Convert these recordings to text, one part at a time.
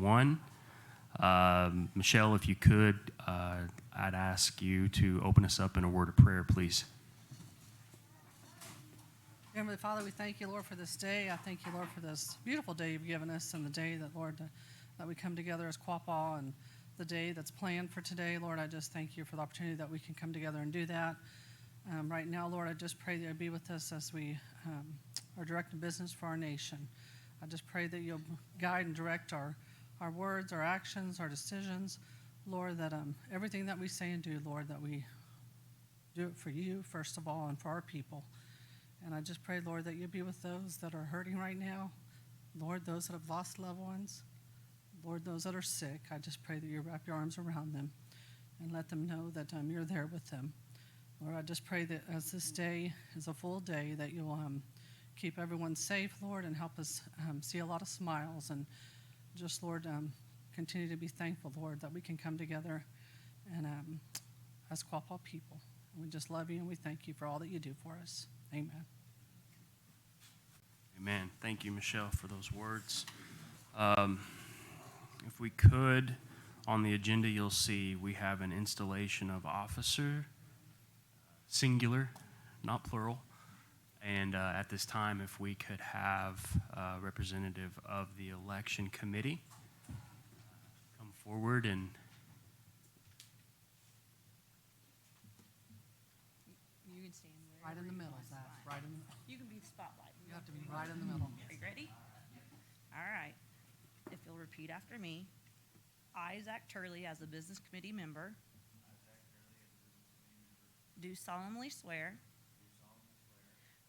1. Michelle, if you could, I'd ask you to open us up in a word of prayer, please. Heavenly Father, we thank you, Lord, for this day. I thank you, Lord, for this beautiful day you've given us and the day that, Lord, that we come together as Quapaw and the day that's planned for today. Lord, I just thank you for the opportunity that we can come together and do that. Right now, Lord, I just pray that you'll be with us as we are directing business for our nation. I just pray that you'll guide and direct our words, our actions, our decisions. Lord, that everything that we say and do, Lord, that we do it for you, first of all, and for our people. And I just pray, Lord, that you be with those that are hurting right now. Lord, those that have lost loved ones. Lord, those that are sick. I just pray that you wrap your arms around them and let them know that you're there with them. Lord, I just pray that as this day is a full day, that you'll keep everyone safe, Lord, and help us see a lot of smiles. And just, Lord, continue to be thankful, Lord, that we can come together and as Quapaw people. And we just love you and we thank you for all that you do for us. Amen. Amen. Thank you, Michelle, for those words. If we could, on the agenda, you'll see we have an installation of officer, singular, not plural. And at this time, if we could have a representative of the election committee come forward and you can stand Right in the middle, Zach. Right in the middle. You can be the spotlight. You have to be right in the middle. Are you ready? All right. If you'll repeat after me. I, Zach Turley, as a business committee member, do solemnly swear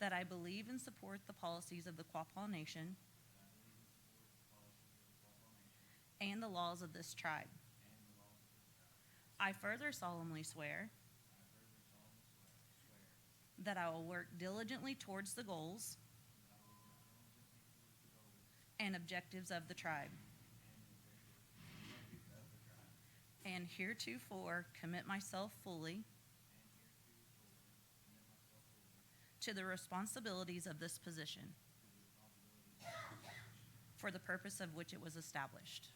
that I believe and support the policies of the Quapaw Nation and the laws of this tribe. I further solemnly swear that I will work diligently towards the goals and objectives of the tribe, and heretofore commit myself fully to the responsibilities of this position for the purpose of which it was established.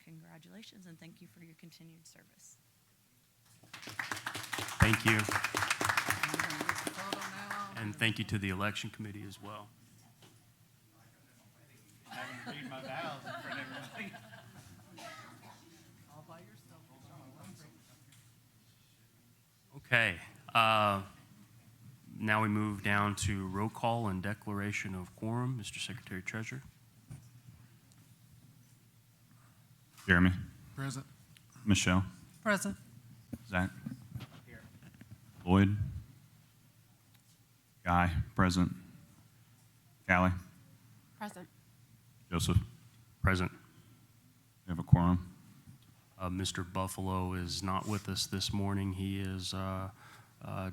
Congratulations, and thank you for your continued service. thank you. And thank you to the election committee as well. Having to read my vows in front of everybody. All by yourself. Okay. Now we move down to roll call and declaration of quorum. Mr. Secretary Treasurer. Jeremy. Present. Michelle. Present. Zach. Lloyd. Guy. Present. Callie. Present. Joseph. Present. We have a quorum. Mr. Buffalo is not with us this morning. He is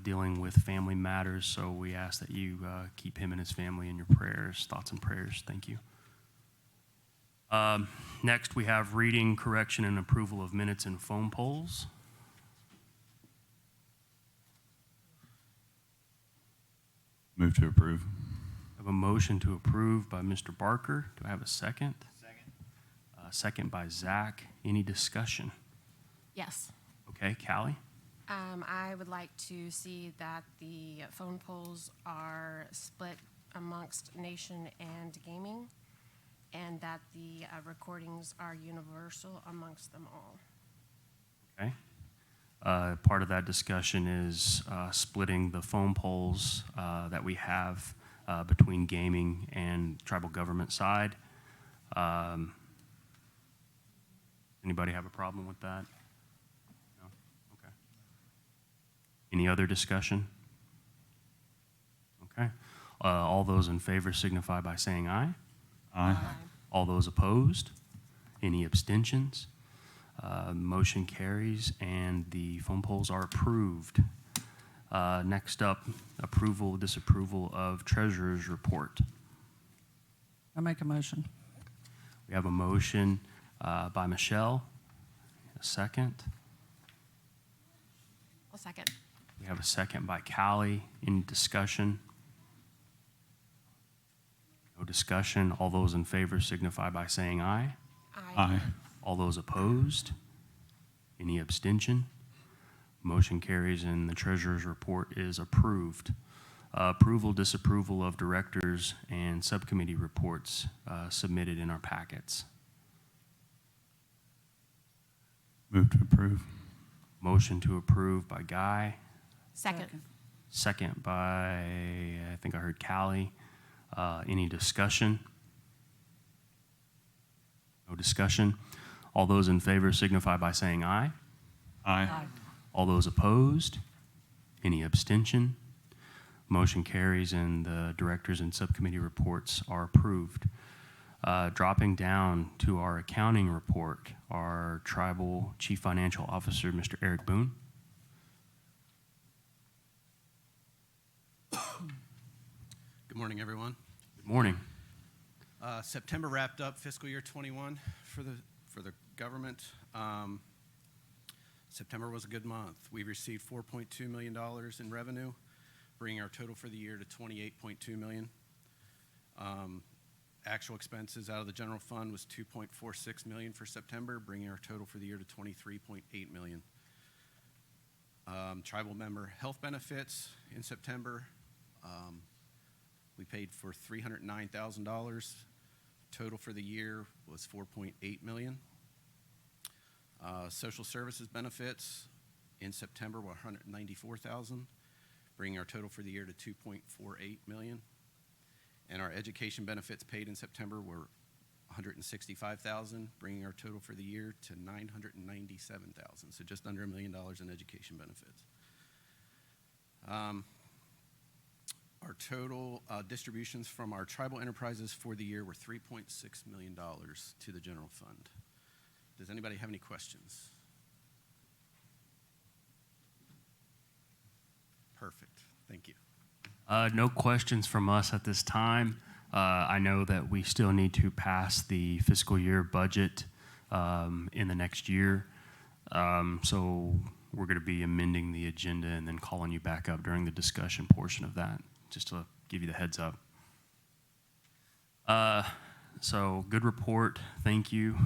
dealing with family matters, so we ask that you keep him and his family in your prayers, thoughts and prayers. Thank you. Next, we have reading, correction, and approval of minutes and phone polls. Move to approve. I have a motion to approve by Mr. Barker. Do I have a second? Second. Second by Zach. Any discussion? Yes. Okay, Callie? I would like to see that the phone polls are split amongst nation and gaming, and that the recordings are universal amongst them all. Okay. Part of that discussion is splitting the phone polls that we have between gaming and tribal government side. Anybody have a problem with that? No? Okay. Any other discussion? Okay. All those in favor signify by saying aye. Aye. All those opposed? Any abstentions? Motion carries, and the phone polls are approved. Next up, approval, disapproval of treasurer's report. I make a motion. We have a motion by Michelle. A second. I'll second. We have a second by Callie. Any discussion? No discussion. All those in favor signify by saying aye. Aye. All those opposed? Any abstention? Motion carries and the treasurer's report is approved. Approval, disapproval of directors and subcommittee reports submitted in our packets. Move to approve. Motion to approve by Guy, Second. second by, I think I heard Callie. Any discussion? No discussion. All those in favor signify by saying aye. Aye. All those opposed? Any abstention? Motion carries and the directors and subcommittee reports are approved. Dropping down to our accounting report, our Tribal Chief Financial Officer, Mr. Eric Boone. Good morning, everyone. Good morning. September wrapped up fiscal year 21 for the government. September was a good month. We received $4.2 million in revenue, bringing our total for the year to $28.2 million. Actual expenses out of the general fund was $2.46 million for September, bringing our total for the year to $23.8 million. Tribal member health benefits in September, we paid for $309,000. Total for the year was $4.8 million. Social services benefits in September were $194,000, bringing our total for the year to $2.48 million. And our education benefits paid in September were $165,000, bringing our total for the year to $997,000. So just under $1 million in education benefits. Our total distributions from our tribal enterprises for the year were $3.6 million to the general fund. Does anybody have any questions? Perfect. Thank you. No questions from us at this time. I know that we still need to pass the fiscal year budget in the next year. So we're going to be amending the agenda and then calling you back up during the discussion portion of that, just to give you the heads up. So good report. Thank you.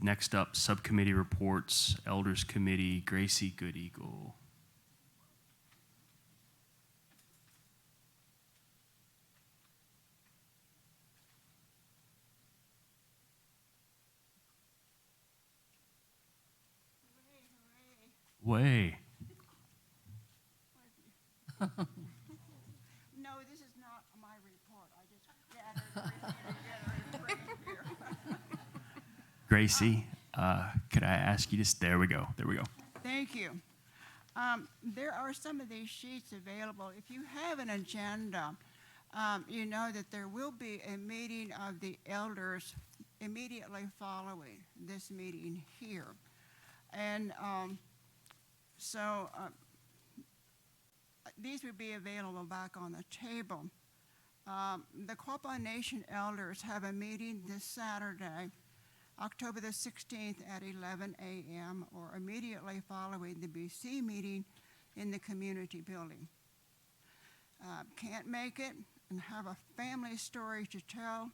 Next up, subcommittee reports, Elders Committee, Gracie Good Eagle. Way. No, this is not my report. I just gathered everything together here. Gracie, could I ask you to, there we go. Thank you. There are some of these sheets available. If you have an agenda, you know that there will be a meeting of the elders immediately following this meeting here. And these would be available back on the table. The Quapaw Nation elders have a meeting this Saturday, October the 16th at 11 a.m. or immediately following the BC meeting in the community building. Can't make it and have a family story to tell?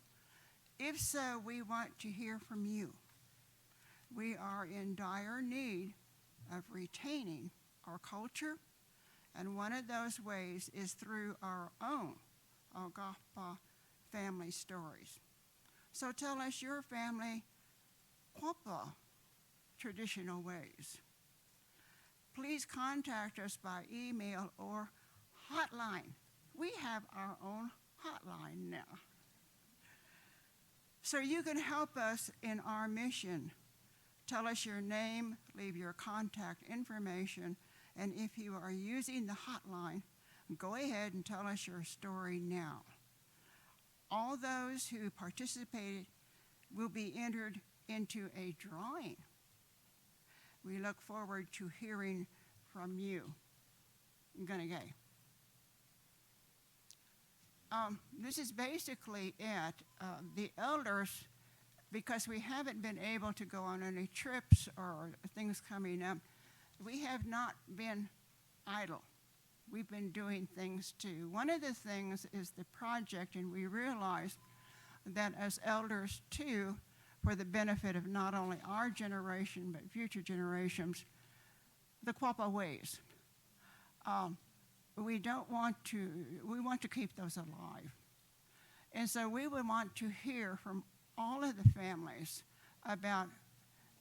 If so, we want to hear from you. We are in dire need of retaining our culture, and one of those ways is through our own O-gah-pah family stories. So tell us your family Quapaw traditional ways. Please contact us by email or hotline. We have our own hotline now. So you can help us in our mission. Tell us your name, leave your contact information, and if you are using the hotline, go ahead and tell us your story now. All those who participated will be entered into a drawing. We look forward to hearing from you. Uga'xpa. This is basically it. The elders, because we haven't been able to go on any trips or things coming up, we have not been idle. we've been doing things too. One of the things is the project, and we realized that as elders too, for the benefit of not only our generation but future generations, the Quapaw ways. We want to keep those alive. And so we would want to hear from all of the families about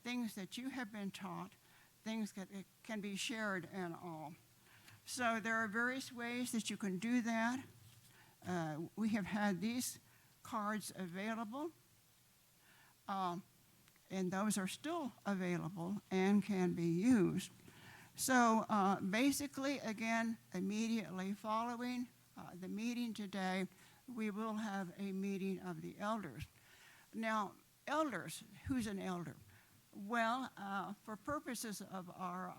things that you have been taught, things that can be shared and all. So there are various ways that you can do that. We have had these cards available, and those are still available and can be used. So basically, again, immediately following the meeting today, we will have a meeting of the elders. Now, elders, who's an elder? Well, for purposes of our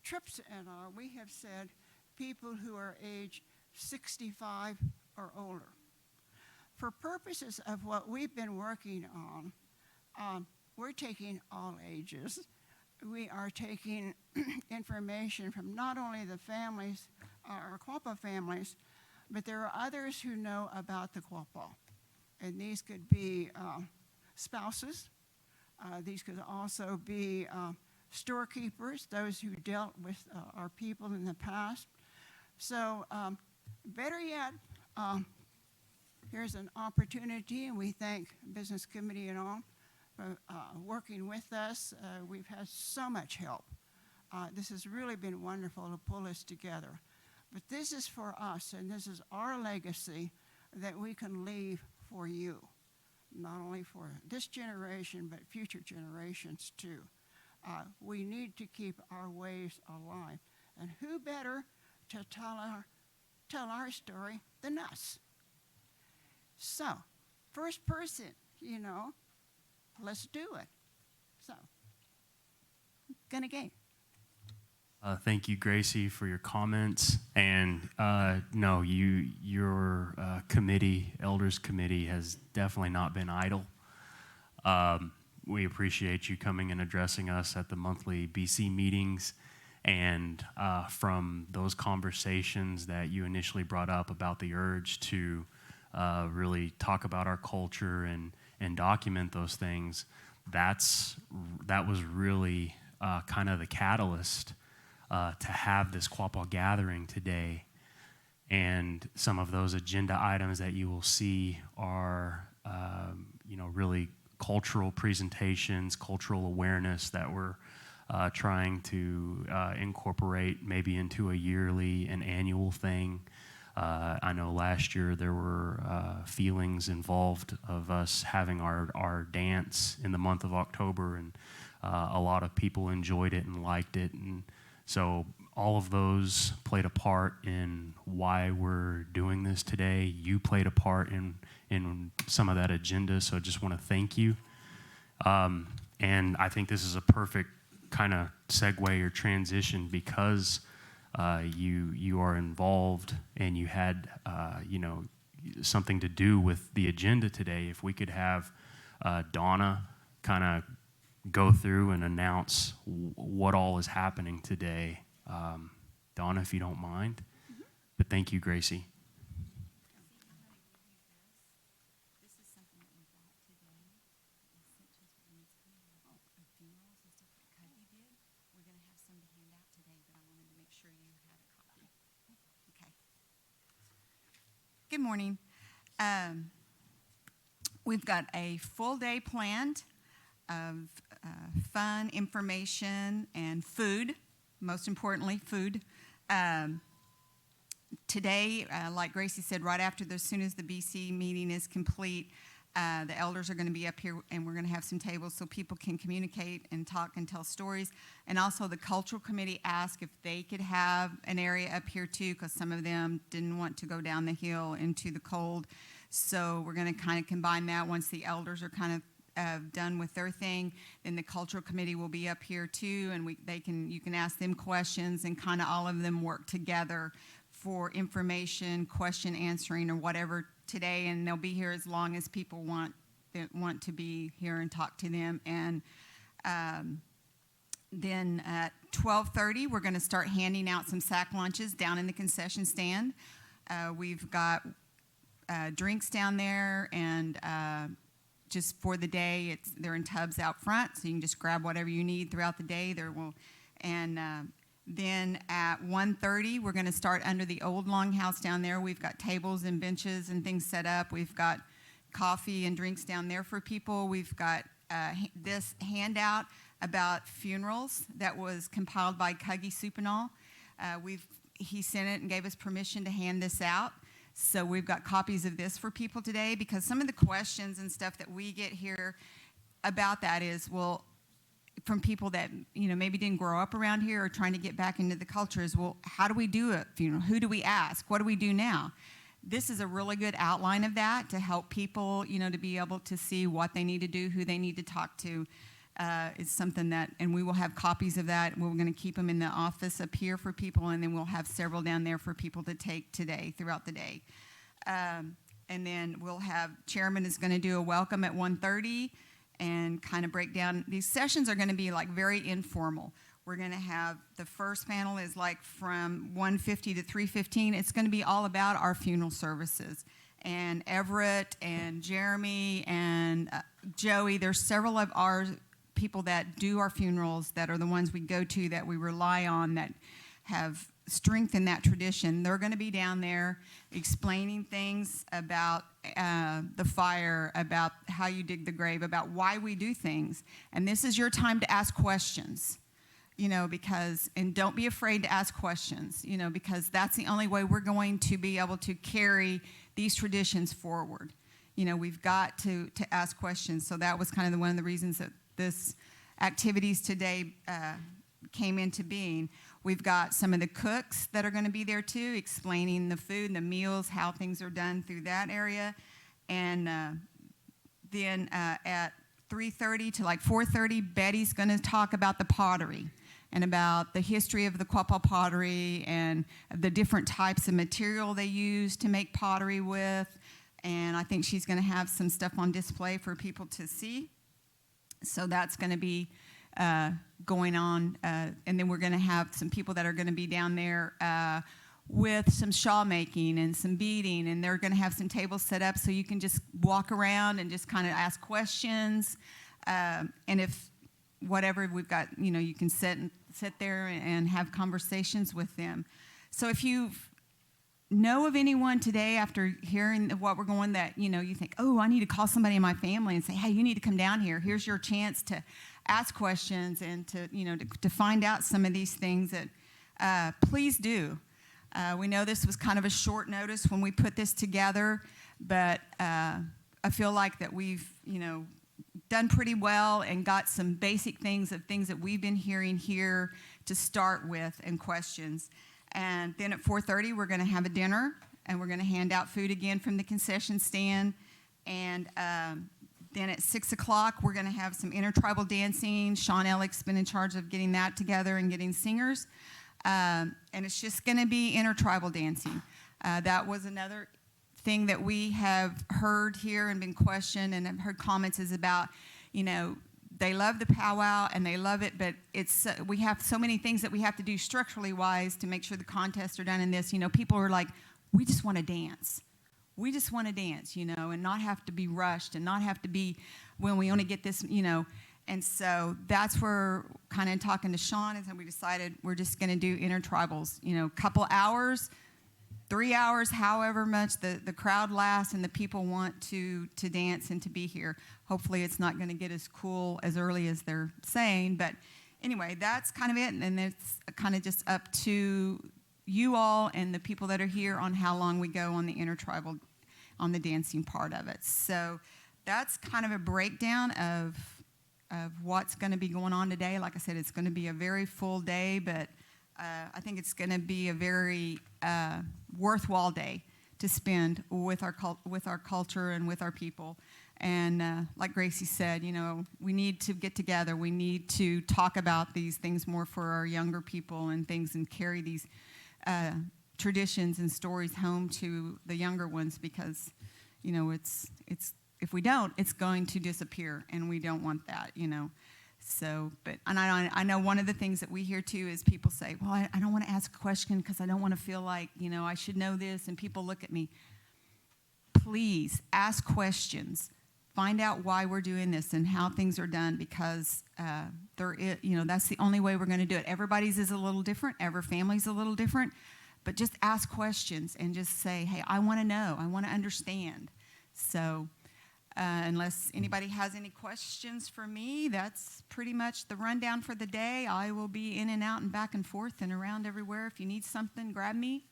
trips and all, we have said people who are age 65 or older. For purposes of what we've been working on, we're taking all ages. We are taking information from not only the families, our Quapaw families, but there are others who know about the Quapaw. And these could be spouses. These could also be storekeepers, those who dealt with our people in the past. So better yet, here's an opportunity, and we thank Business Committee and all for working with us. We've had so much help. This has really been wonderful to pull us together. But this is for us, and this is our legacy that we can leave for you, not only for this generation, but future generations too. We need to keep our ways alive. And who better to tell our story than us? So, first person, let's do it. So, gonna game. Thank you, Gracie, for your comments. And no, your committee, Elders Committee, has definitely not been idle. We appreciate you coming and addressing us at the monthly BC meetings. And from those conversations that you initially brought up about the urge to really talk about our culture and document those things, that was really kind of the catalyst to have this Quapaw gathering today. And some of those agenda items that you will see are, really cultural presentations, cultural awareness that we're trying to incorporate maybe into a yearly and annual thing. I know last year there were feelings involved of us having our dance in the month of October, and a lot of people enjoyed it and liked it. And so all of those played a part in why we're doing this today. You played a part in some of that agenda, so I just want to thank you. And I think this is a perfect kind of segue or transition because you are involved and you had something to do with the agenda today. If we could have Donna kind of go through and announce what all is happening today. Donna, if you don't mind. Mm-hmm. But thank you, Gracie. This is something that we brought today. It was sent to us when it's funerals and stuff that Cuddy did. We're going to have some to hand out today, but I wanted to make sure you had a copy. Okay. Good morning. We've got a full day planned of fun, information, and food. Most importantly, food. Today, like Gracie said, right after, as soon as the BC meeting is complete, the elders are going to be up here, and we're going to have some tables so people can communicate and talk and tell stories. And also, the Cultural Committee asked if they could have an area up here too, because some of them didn't want to go down the hill into the cold. So we're going to kind of combine that once the elders are kind of done with their thing. Then the Cultural Committee will be up here too, and you can ask them questions, and kind of all of them work together for information, question answering, or whatever today. And they'll be here as long as people want to be here and talk to them. And then at 12:30, we're going to start handing out some sack lunches down in the concession stand. We've got drinks down there, and just for the day, they're in tubs out front, so you can just grab whatever you need throughout the day. Then at 1:30, we're going to start under the old longhouse down there. We've got tables and benches and things set up. We've got coffee and drinks down there for people. We've got this handout about funerals that was compiled by Cuggy Supinall. He sent it and gave us permission to hand this out. So we've got copies of this for people today, because some of the questions and stuff that we get here about that is, well, from people that, maybe didn't grow up around here or trying to get back into the culture is, well, how do we do a funeral? Who do we ask? What do we do now? This is a really good outline of that to help people, to be able to see what they need to do, who they need to talk to. It's something that, and we will have copies of that. We're going to keep them in the office up here for people, and then we'll have several down there for people to take today, throughout the day. And then we'll have, Chairman is going to do a welcome at 1:30 and kind of break down. These sessions are going to be like very informal. We're going to have, the first panel is like from 1:50 to 3:15. It's going to be all about our funeral services. And Everett and Jeremy and Joey, there's several of our people that do our funerals that are the ones we go to, that we rely on, that have strengthened that tradition. They're going to be down there explaining things about the fire, about how you dig the grave, about why we do things. And this is your time to ask questions, because, and don't be afraid to ask questions, because that's the only way we're going to be able to carry these traditions forward. We've got to ask questions. So that was kind of one of the reasons that this activities today came into being. We've got some of the cooks that are going to be there too, explaining the food and the meals, how things are done through that area. And then at 3:30 to like 4:30, Betty's going to talk about the pottery and about the history of the Quapaw pottery and the different types of material they use to make pottery with. And I think she's going to have some stuff on display for people to see. So that's going to be going on. And then we're going to have some people that are going to be down there with some shawl making and some beading. And they're going to have some tables set up so you can just walk around and just kind of ask questions. And if whatever we've got, you can sit there and have conversations with them. So if you know of anyone today after hearing what we're going, that you think, oh, I need to call somebody in my family and say, hey, you need to come down here. Here's your chance to ask questions and to find out some of these things, that please do. We know this was kind of a short notice when we put this together, but I feel like that we've done pretty well and got some basic things that we've been hearing here to start with, and questions. And then at 4:30, we're going to have a dinner, and we're going to hand out food again from the concession stand. And then at 6 o'clock, we're going to have some intertribal dancing. Sean Ellick's been in charge of getting that together and getting singers. And it's just going to be intertribal dancing. That was another thing that we have heard here and been questioned and have heard comments is about, they love the powwow and they love it, but we have so many things that we have to do structurally wise to make sure the contests are done in this. People are like, we just want to dance. We just want to dance, and not have to be rushed and not have to be when we only get this, And so that's where, kind of talking to Sean, and we decided we're just going to do intertribals, couple hours, 3 hours, however much the crowd lasts and the people want to dance and to be here. Hopefully it's not going to get as cool as early as they're saying. But anyway, that's kind of it. And it's kind of just up to you all and the people that are here on how long we go on the intertribal, on the dancing part of it. So that's kind of a breakdown of what's going to be going on today. Like I said, it's going to be a very full day, but I think it's going to be a very worthwhile day to spend with our culture and with our people. And like Gracie said, we need to get together. We need to talk about these things more for our younger people and things, and carry these traditions and stories home to the younger ones, because, it's if we don't, it's going to disappear, and we don't want that, So, and I know one of the things that we hear too is people say, well, I don't want to ask a question because I don't want to feel like, I should know this, and people look at me. Please ask questions. Find out why we're doing this and how things are done, because that's the only way we're going to do it. Everybody's is a little different. Every family's a little different. But just ask questions and just say, hey, I want to know. I want to understand. So unless anybody has any questions for me, that's pretty much the rundown for the day. I will be in and out and back and forth and around everywhere. If you need something, grab me.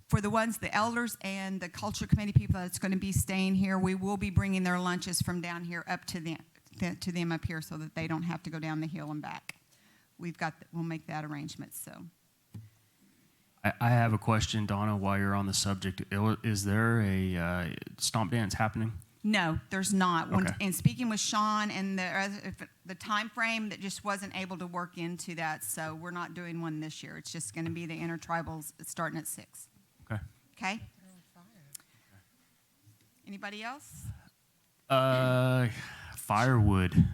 For the elders and the culture committee people that's going to be staying here, we will be bringing their lunches from down here up to them up here so that they don't have to go down the hill and back. We'll make that arrangement. So. I have a question, Donna, while you're on the subject. Is there a Stomp Dance happening? No, there's not. Okay. And speaking with Sean and the time frame, that just wasn't able to work into that, so we're not doing one this year. It's just going to be the intertribals starting at 6. Okay. Okay? Anybody else? Firewood.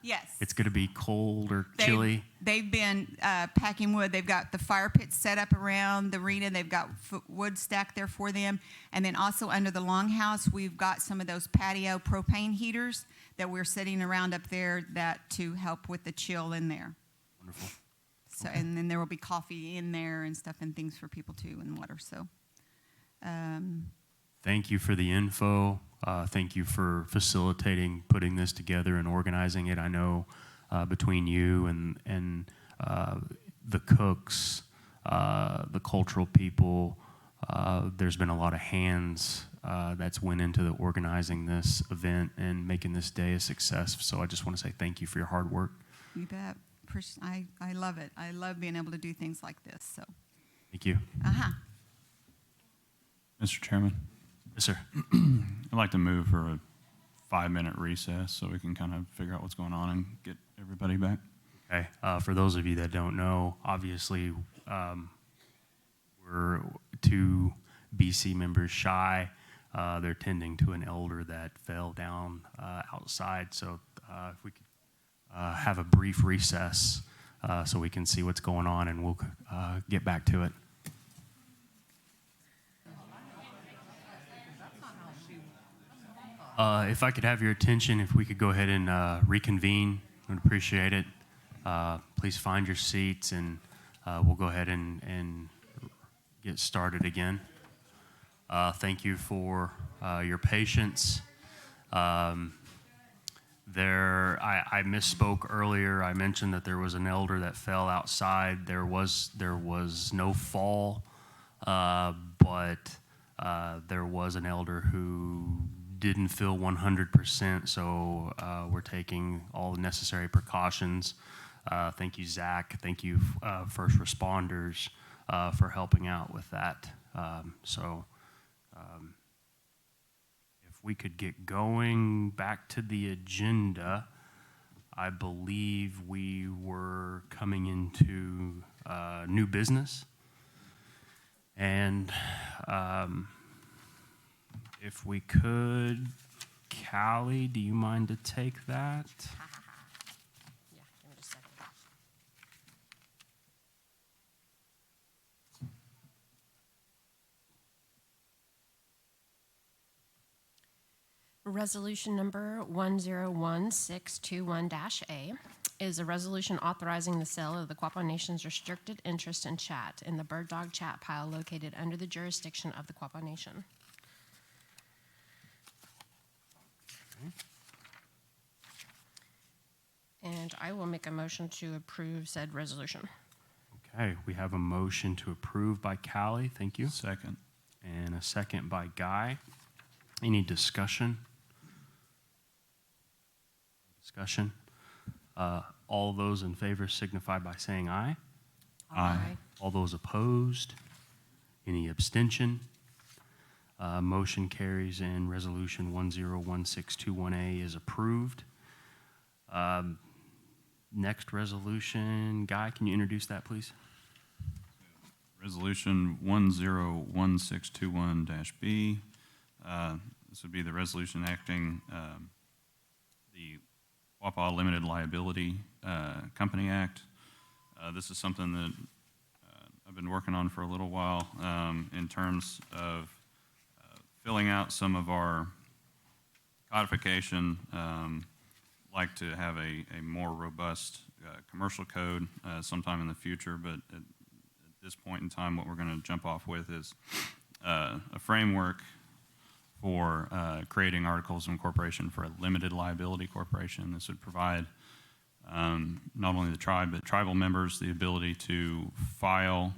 Yes. It's going to be cold or chilly. They've been packing wood. They've got the fire pits set up around the arena. They've got wood stacked there for them. And then also under the longhouse, we've got some of those patio propane heaters that we're setting around up there to help with the chill in there. Wonderful. So, okay. And then there will be coffee in there and stuff and things for people too, and water. So, thank you for the info. Thank you for facilitating putting this together and organizing it. I know between you and the cooks, the cultural people, there's been a lot of hands that's went into the organizing this event and making this day a success. So I just want to say thank you for your hard work. You bet. I love it. I love being able to do things like this. So. Thank you. Mr. Chairman? Yes, sir. I'd like to move for a 5-minute recess so we can kind of figure out what's going on and get everybody back. Okay. For those of you that don't know, obviously we're 2 BC members shy. They're tending to an elder that fell down outside. So if we could have a brief recess so we can see what's going on, and we'll get back to it. If I could have your attention, if we could go ahead and reconvene, I would appreciate it. Please find your seats, and we'll go ahead and get started again. Thank you for your patience. I misspoke earlier. I mentioned that there was an elder that fell outside. There was no fall, but there was an elder who didn't feel 100%, so we're taking all the necessary precautions. Thank you, Zach. Thank you, first responders, for helping out with that. If we could get going back to the agenda, I believe we were coming into new business. And if we could, Callie, do you mind to take that? Yeah, give me just a second. Resolution number 101621-A is a resolution authorizing the sale of the Quapaw Nation's restricted interest in chat in the bird dog chat pile located under the jurisdiction of the Quapaw Nation. And I will make a motion to approve said resolution. Okay, we have a motion to approve by Callie. Thank you. Second. And a second by Guy. Any discussion? Discussion. All those in favor signify by saying aye. Aye. All those opposed? Any abstention? Motion carries and resolution 101621A is approved. Next resolution, Guy, can you introduce that, please? Resolution 101621-B. This would be the resolution acting the Quapaw Limited Liability Company Act. This is something that I've been working on for a little while in terms of filling out some of our codification. Like to have a more robust commercial code sometime in the future, but at this point in time, what we're going to jump off with is a framework for creating articles of incorporation for a limited liability corporation. This would provide not only the tribe, but tribal members the ability to file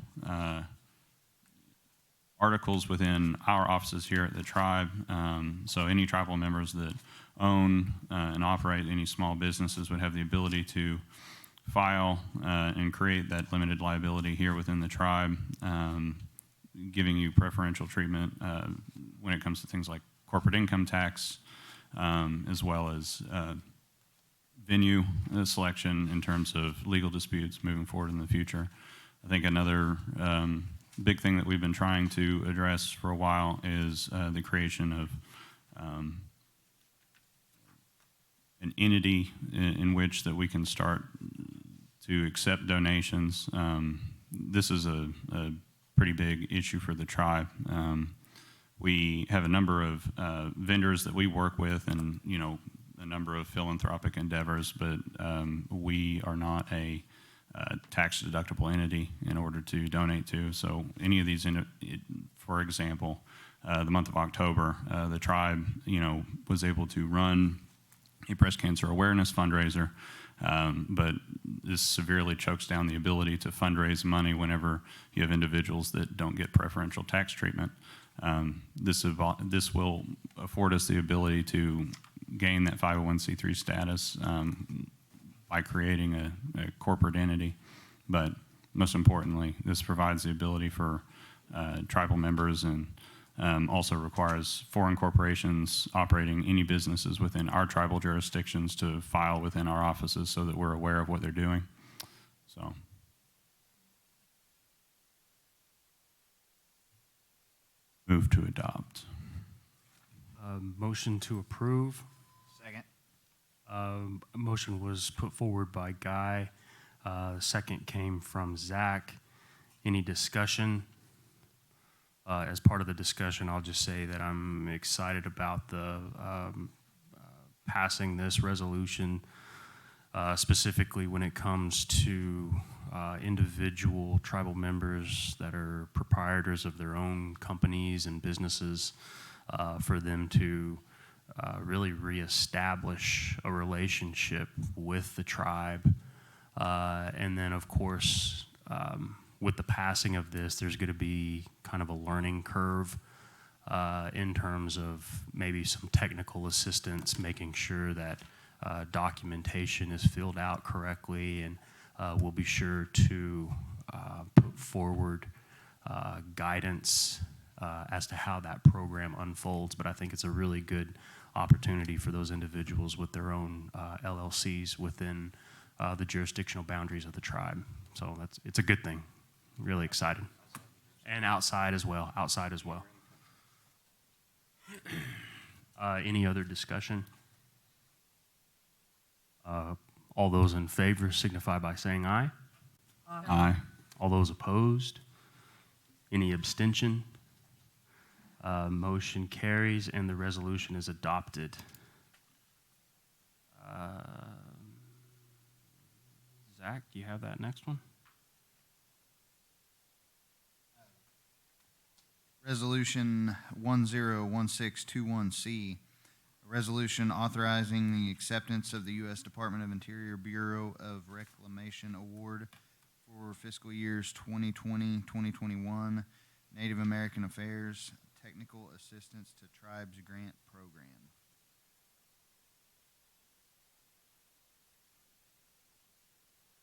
articles within our offices here at the tribe. So any tribal members that own and operate any small businesses would have the ability to file and create that limited liability here within the tribe, giving you preferential treatment when it comes to things like corporate income tax, as well as venue selection in terms of legal disputes moving forward in the future. I think another big thing that we've been trying to address for a while is the creation of an entity in which that we can start to accept donations. This is a pretty big issue for the tribe. We have a number of vendors that we work with, and a number of philanthropic endeavors, but we are not a tax deductible entity in order to donate to. So any of these, for example, the month of October, the tribe, was able to run a breast cancer awareness fundraiser, but this severely chokes down the ability to fundraise money whenever you have individuals that don't get preferential tax treatment. This will afford us the ability to gain that 501c3 status by creating a corporate entity. But most importantly, this provides the ability for tribal members, and also requires foreign corporations operating any businesses within our tribal jurisdictions to file within our offices so that we're aware of what they're doing. So. Move to adopt. Motion to approve. Second. A motion was put forward by Guy. Second came from Zach. Any discussion? As part of the discussion, I'll just say that I'm excited about the passing this resolution, specifically when it comes to individual tribal members that are proprietors of their own companies and businesses, for them to really reestablish a relationship with the tribe. And then, of course, with the passing of this, there's going to be kind of a learning curve in terms of maybe some technical assistance, making sure that documentation is filled out correctly, and we'll be sure to put forward guidance as to how that program unfolds. But I think it's a really good opportunity for those individuals with their own LLCs within the jurisdictional boundaries of the tribe. So it's a good thing. Really excited. And outside as well. Any other discussion? All those in favor signify by saying aye. Aye. All those opposed? Any abstention? Motion carries and the resolution is adopted. Zach, do you have that next one? Resolution 101621C, a resolution authorizing the acceptance of the U.S. Department of Interior Bureau of Reclamation Award for fiscal years 2020-2021, Native American Affairs Technical Assistance to Tribes Grant Program.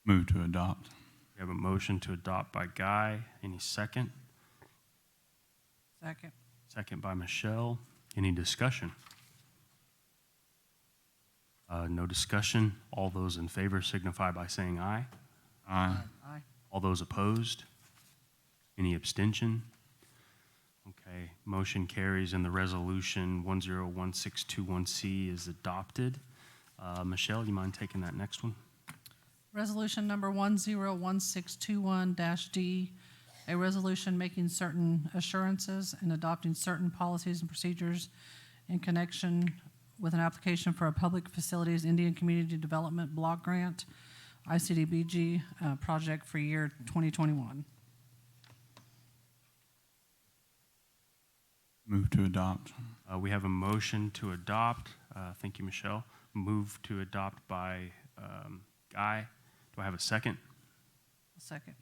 Move to adopt. We have a motion to adopt by Guy. Any second? Second. Second by Michelle. Any discussion? No discussion. All those in favor signify by saying aye. Aye. Aye. All those opposed? Any abstention? Okay, motion carries and the resolution 101621C is adopted. Michelle, you mind taking that next one? Resolution number 101621-D, a resolution making certain assurances and adopting certain policies and procedures in connection with an application for a Public Facilities Indian Community Development Block Grant, ICDBG, project for year 2021. Move to adopt. We have a motion to adopt. Thank you, Michelle. Move to adopt by Guy. Do I have a second? A second.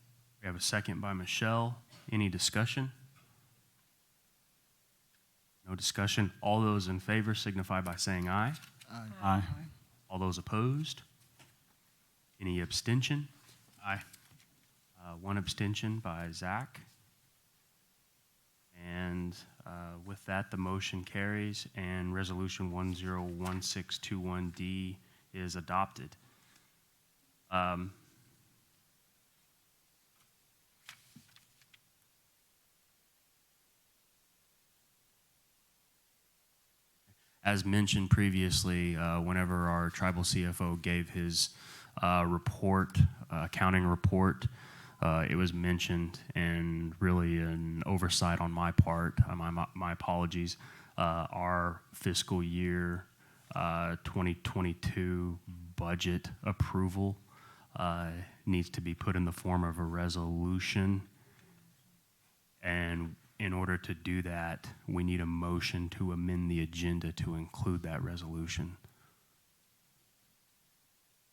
We have a second by Michelle. Any discussion? No discussion. All those in favor signify by saying aye. Aye. All those opposed? Any abstention? Aye. One abstention by Zach. And with that, the motion carries, and Resolution 101621D is adopted. As mentioned previously, whenever our tribal CFO gave his report, accounting report, it was mentioned, and really an oversight on my part, my apologies, our fiscal year 2022 budget approval needs to be put in the form of a resolution, and in order to do that, we need a motion to amend the agenda to include that resolution.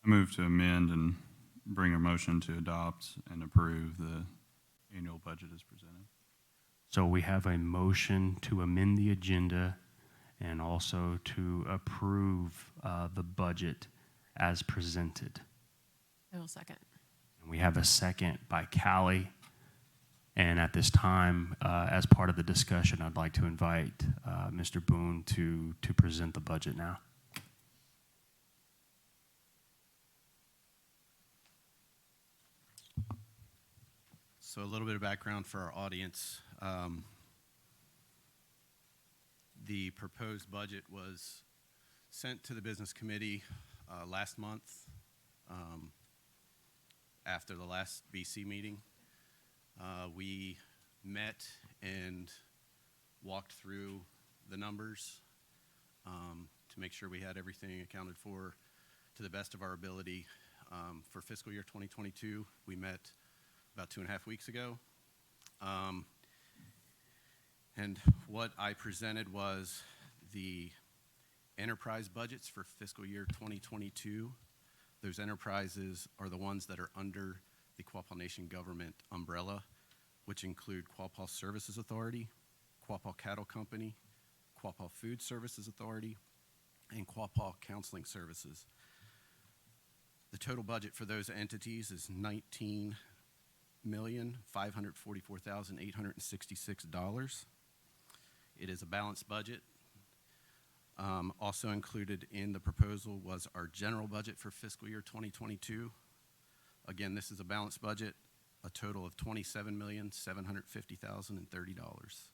I move to amend and bring a motion to adopt and approve the annual budget as presented. So we have a motion to amend the agenda and also to approve the budget as presented. I will second. And we have a second by Callie. And at this time, as part of the discussion, I'd like to invite Mr. Boone to present the budget now. So a little bit of background for our audience. The proposed budget was sent to the business committee last month after the last BC meeting. We met and walked through the numbers to make sure we had everything accounted for to the best of our ability. For fiscal year 2022, we met about 2.5 weeks ago. And what I presented was the enterprise budgets for fiscal year 2022. Those enterprises are the ones that are under the Quapaw Nation government umbrella, which include Quapaw Services Authority, Quapaw Cattle Company, Quapaw Food Services Authority, and Quapaw Counseling Services. The total budget for those entities is $19,544,866. It is a balanced budget. Also included in the proposal was our general budget for fiscal year 2022. Again, this is a balanced budget, a total of $27,750,030.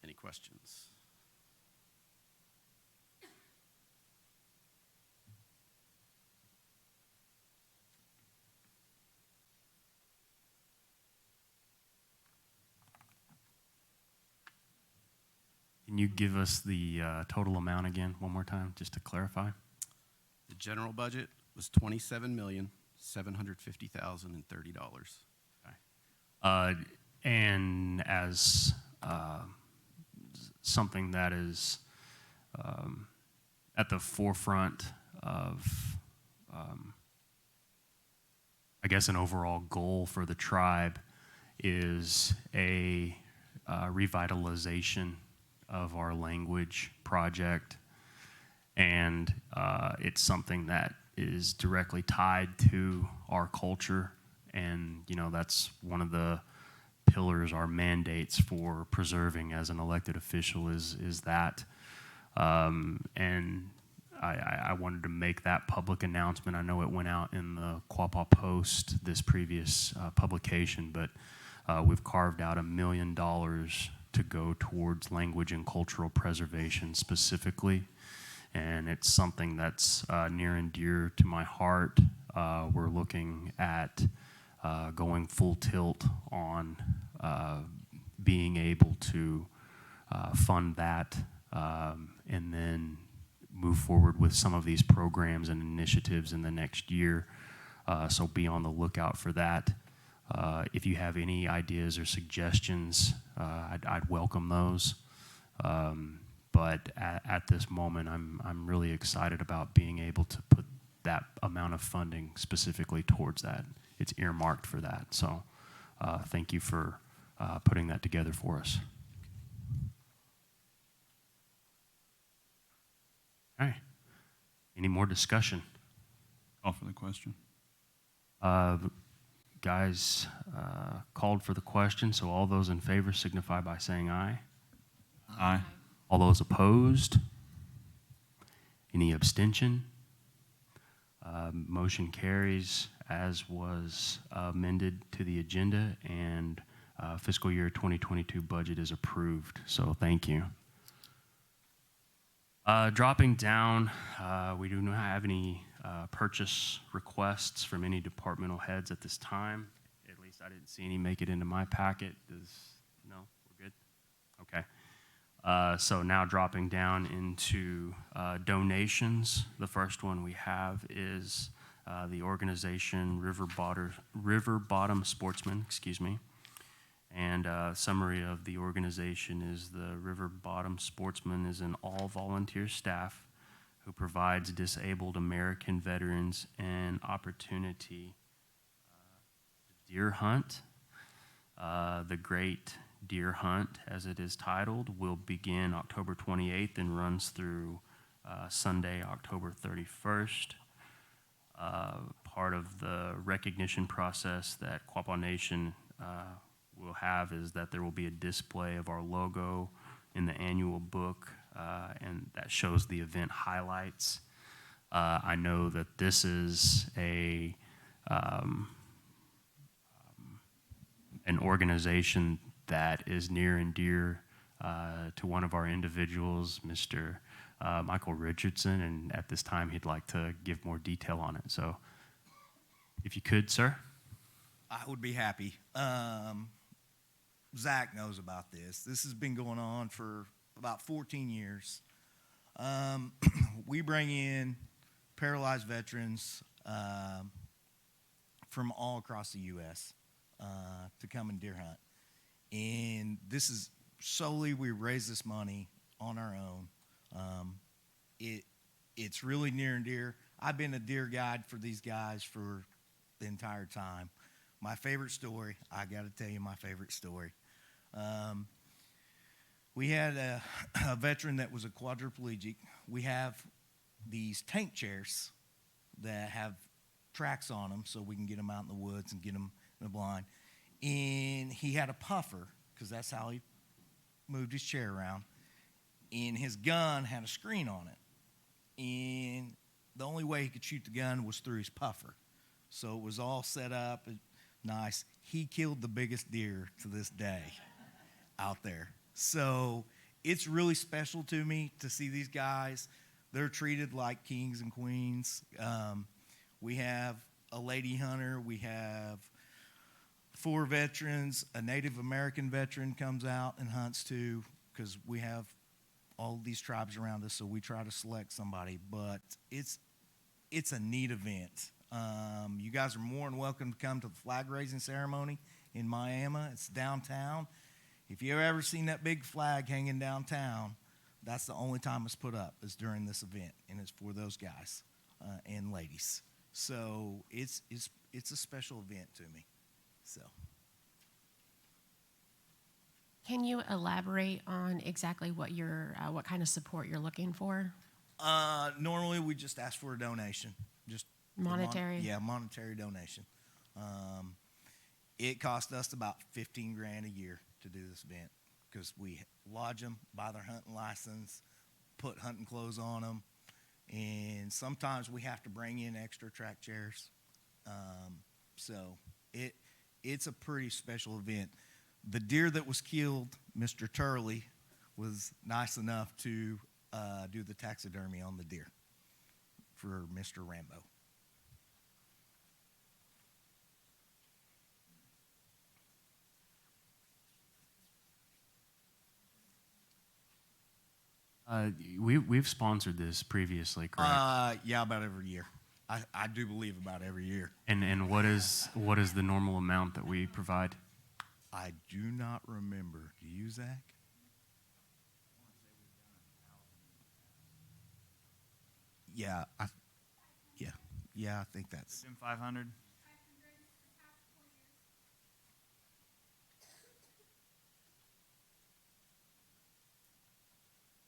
Any questions? Can you give us the total amount again one more time, just to clarify? The general budget was $27,750,030. And as something that is at the forefront of, I guess, an overall goal for the tribe is a revitalization of our language project. And it's something that is directly tied to our culture. And, you know, that's one of the pillars, our mandates for preserving as an elected official is that. And I wanted to make that public announcement. I know it went out in the Quapaw Post, this previous publication, but we've carved out $1 million to go towards language and cultural preservation specifically. and it's something that's near and dear to my heart. We're looking at going full tilt on being able to fund that, and then move forward with some of these programs and initiatives in the next year. So be on the lookout for that. If you have any ideas or suggestions, I'd welcome those. But at this moment, I'm really excited about being able to put that amount of funding specifically towards that. It's earmarked for that. So thank you for putting that together for us. All right. Any more discussion? Call for the question. Guys called for the question, so all those in favor signify by saying aye. Aye. All those opposed? Any abstention? Motion carries as was amended to the agenda, and fiscal year 2022 budget is approved. So thank you. Dropping down, we do not have any purchase requests from any departmental heads at this time. At least I didn't see any make it into my packet. No, we're good? Okay. So now dropping down into donations. The first one we have is the organization River Bottom Sportsmen, And summary of the organization is the River Bottom Sportsmen is an all-volunteer staff who provides disabled American veterans an opportunity to deer hunt. The Great Deer Hunt, as it is titled, will begin October 28th and runs through Sunday, October 31st. Part of the recognition process that Quapaw Nation will have is that there will be a display of our logo in the annual book, and that shows the event highlights. I know that this is an organization that is near and dear to one of our individuals, Mr. Michael Richardson, and at this time he'd like to give more detail on it. So if you could, sir. I would be happy. Zach knows about this. This has been going on for about 14 years. We bring in paralyzed veterans from all across the U.S. To come and deer hunt. And this is solely, we raise this money on our own. It's really near and dear. I've been a deer guide for these guys for the entire time. My favorite story, I got to tell you my favorite story. We had a veteran that was a quadriplegic. We have these tank chairs that have tracks on them so we can get them out in the woods and get them in the blind. And he had a puffer, because that's how he moved his chair around. And his gun had a screen on it. And the only way he could shoot the gun was through his puffer. So it was all set up, nice. He killed the biggest deer to this day out there. So it's really special to me to see these guys. They're treated like kings and queens. We have a lady hunter. We have 4 veterans. A Native American veteran comes out and hunts too, because we have all these tribes around us, so we try to select somebody. But it's a neat event. You guys are more than welcome to come to the flag raising ceremony in Miami. It's downtown. If you've ever seen that big flag hanging downtown, that's the only time it's put up is during this event, and it's for those guys and ladies. So it's a special event to me. So, Can you elaborate on exactly what what kind of support you're looking for? normally we just ask for a donation, just Monetary? monetary donation. It cost us about $15,000 a year to do this event because we lodge them, buy their hunting license, put hunting clothes on them, and sometimes we have to bring in extra track chairs. So it's a pretty special event. The deer that was killed, Mr. Turley, was nice enough to do the taxidermy on the deer for Mr. Rambo. We've sponsored this previously, correct? Yeah, about every year. I do believe about every year. And what is the normal amount that we provide? I do not remember. Do you, Zach? Yeah, I think that's. 500.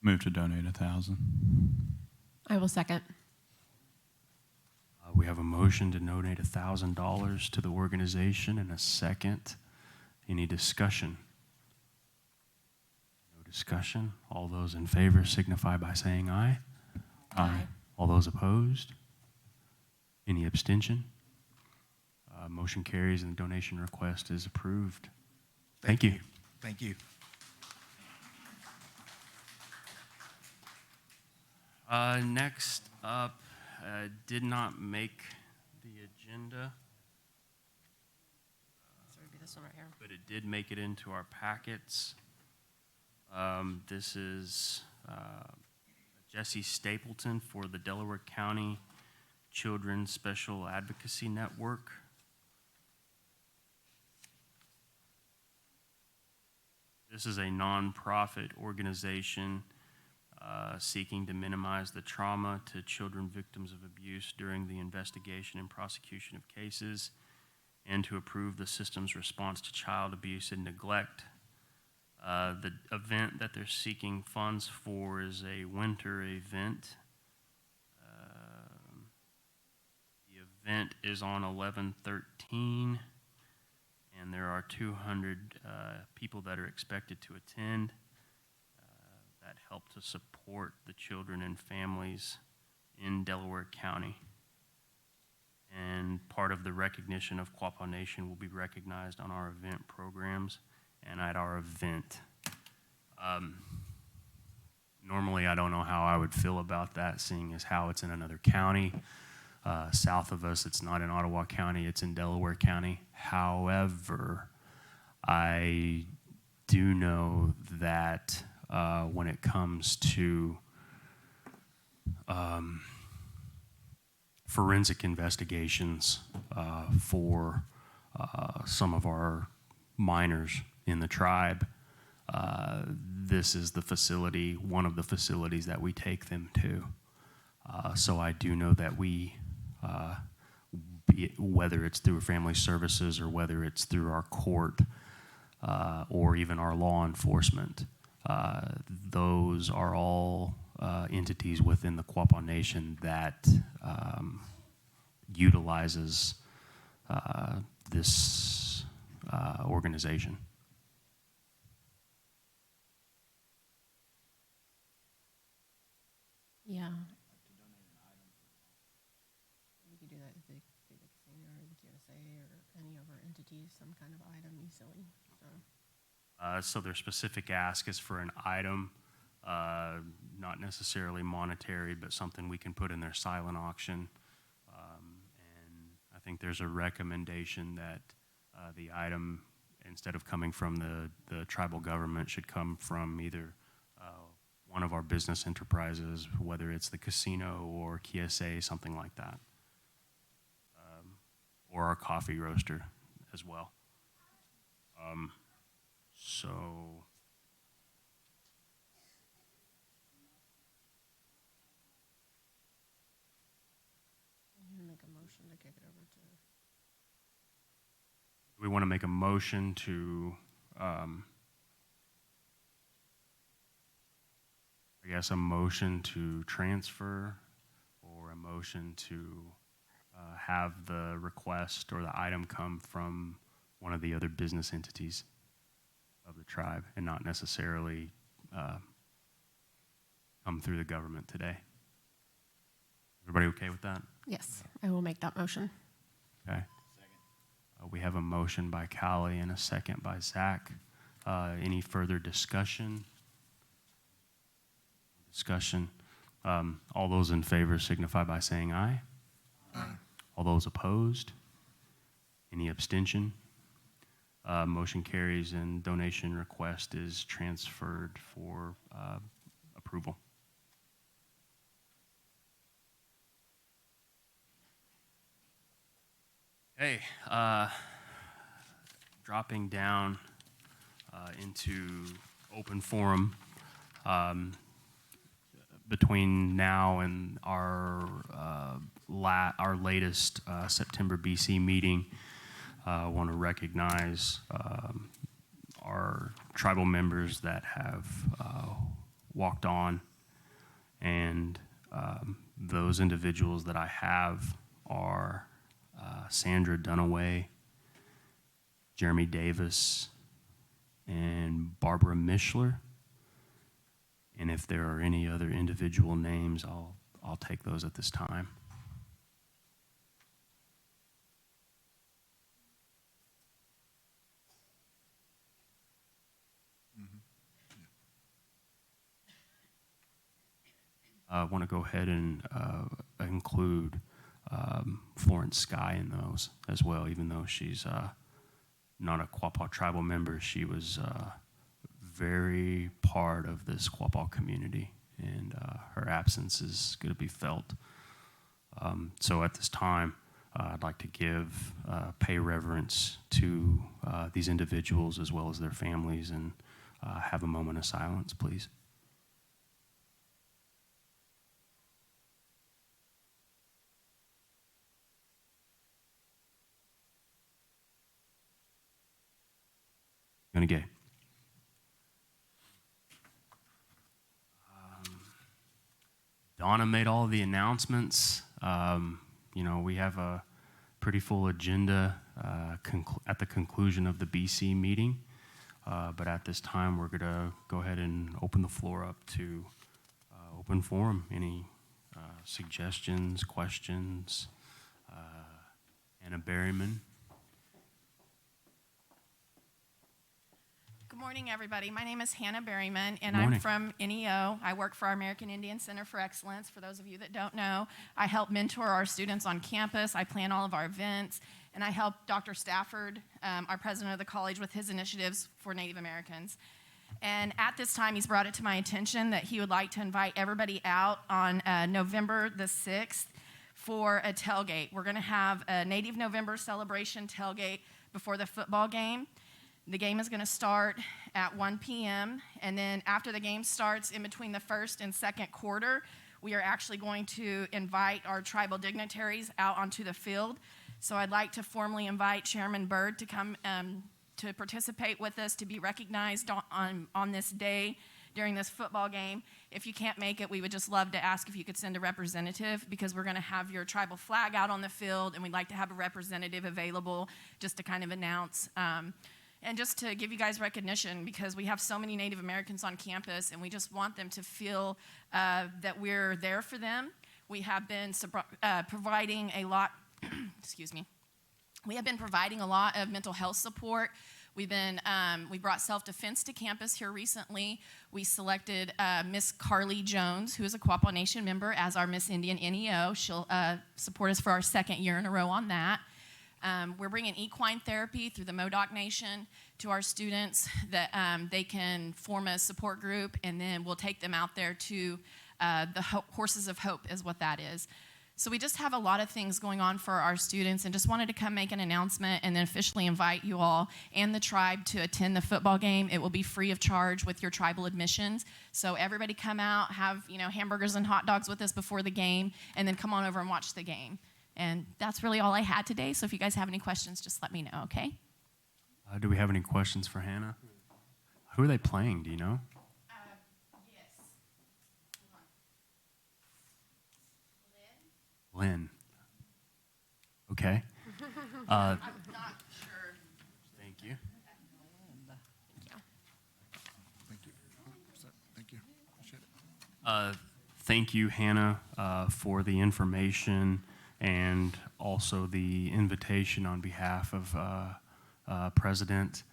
Move to donate 1,000. I will second. We have a motion to donate $1,000 to the organization and a second. Any discussion? No discussion. All those in favor signify by saying aye. Aye. All those opposed? Any abstention? Motion carries and the donation request is approved. Thank you. Thank you. Next up, did not make the agenda, So it'd be this one right here. but it did make it into our packets. This is Jesse Stapleton for the Delaware County Children's Special Advocacy Network. This is a nonprofit organization seeking to minimize the trauma to children victims of abuse during the investigation and prosecution of cases, and to improve the system's response to child abuse and neglect. The event that they're seeking funds for is a winter event. The event is on 11/13, and there are 200 people that are expected to attend. That help to support the children and families in Delaware County. And part of the recognition of Quapaw Nation will be recognized on our event programs and at our event. Normally, I don't know how I would feel about that, seeing as how it's in another county. South of us, it's not in Ottawa County, it's in Delaware County. However, I do know that when it comes to forensic investigations for some of our minors in the tribe, this is the facility, one of the facilities that we take them to. So I do know that we, whether it's through family services or whether it's through our court or even our law enforcement, those are all entities within the Quapaw Nation that utilizes this organization. Yeah. We could do that if they do the casino or the QSA or any of our entities, some kind of item easily, so. So their specific ask is for an item, not necessarily monetary, but something we can put in their silent auction. And I think there's a recommendation that the item, instead of coming from the tribal government, should come from either one of our business enterprises, whether it's the casino or QSA, something like that, or our coffee roaster as well. So You make a motion to kick it over to. we want to make a motion to, I guess, a motion to transfer or a motion to have the request or the item come from one of the other business entities of the tribe and not necessarily come through the government today. Everybody okay with that? Yes, I will make that motion. Okay. We have a motion by Callie and a second by Zach. Any further discussion? Discussion. All those in favor signify by saying aye. Aye. All those opposed? Any abstention? Motion carries and donation request is transferred for approval. Okay, dropping down into open forum. Between now and our latest September BC meeting, I want to recognize our tribal members that have walked on, and those individuals that I have are Sandra Dunaway, Jeremy Davis, and Barbara Mishler. And if there are any other individual names, I'll take those at this time. I want to go ahead and include Florence Sky in those as well, even though she's not a Quapaw tribal member. She was very part of this Quapaw community, and her absence is going to be felt. So at this time, I'd like to give pay reverence to these individuals as well as their families, and have a moment of silence, please. Gonna get. Donna made all the announcements. You know, we have a pretty full agenda at the conclusion of the BC meeting. But at this time, we're going to go ahead and open the floor up to open forum. Any suggestions, questions? Anna Berryman. Good morning, everybody. My name is Hannah Berryman, and Morning. I'm from NEO. I work for our American Indian Center for Excellence. For those of you that don't know, I help mentor our students on campus. I plan all of our events, and I help Dr. Stafford, our president of the college, with his initiatives for Native Americans. And at this time, he's brought it to my attention that he would like to invite everybody out on November the 6th for a tailgate. We're going to have a Native November celebration tailgate before the football game. The game is going to start at 1 p.m., and then after the game starts, in between the first and second quarter, we are actually going to invite our tribal dignitaries out onto the field. So I'd like to formally invite Chairman Byrd to come to participate with us, to be recognized on this day during this football game. If you can't make it, we would just love to ask if you could send a representative, because we're going to have your tribal flag out on the field, and we'd like to have a representative available just to kind of announce and just to give you guys recognition, because we have so many Native Americans on campus, and we just want them to feel that we're there for them. We have been providing a lot, excuse me, we have been providing a lot of mental health support. We brought self-defense to campus here recently. We selected Miss Carly Jones, who is a Quapaw Nation member, as our Miss Indian NEO. She'll support us for our second year in a row on that. We're bringing equine therapy through the Modoc Nation to our students, that they can form a support group, and then we'll take them out there to the Horses of Hope is what that is. So we just have a lot of things going on for our students, and just wanted to come make an announcement and then officially invite you all and the tribe to attend the football game. It will be free of charge with your tribal admissions. So everybody come out, have hamburgers and hot dogs with us before the game, and then come on over and watch the game. And that's really all I had today. So if you guys have any questions, just let me know, okay? Do we have any questions for Hannah? Who are they playing? Do you know? Yes. Lynn. Okay. I'm not sure. Thank you. Thank you. Appreciate it. Thank you, Hannah, for the information and also the invitation on behalf of President.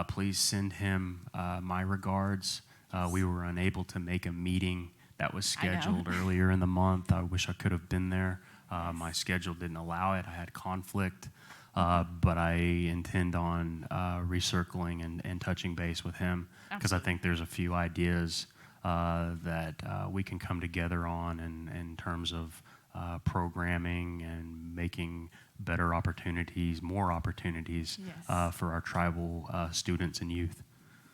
Please send him my regards. We were unable to make a meeting that was I know. scheduled earlier in the month. I wish I could have been there. My schedule didn't allow it. I had conflict, but I intend on recircling and touching base with him because I think there's a few ideas that we can come together on in terms of programming and making better opportunities, more opportunities Yes. for our tribal students and youth.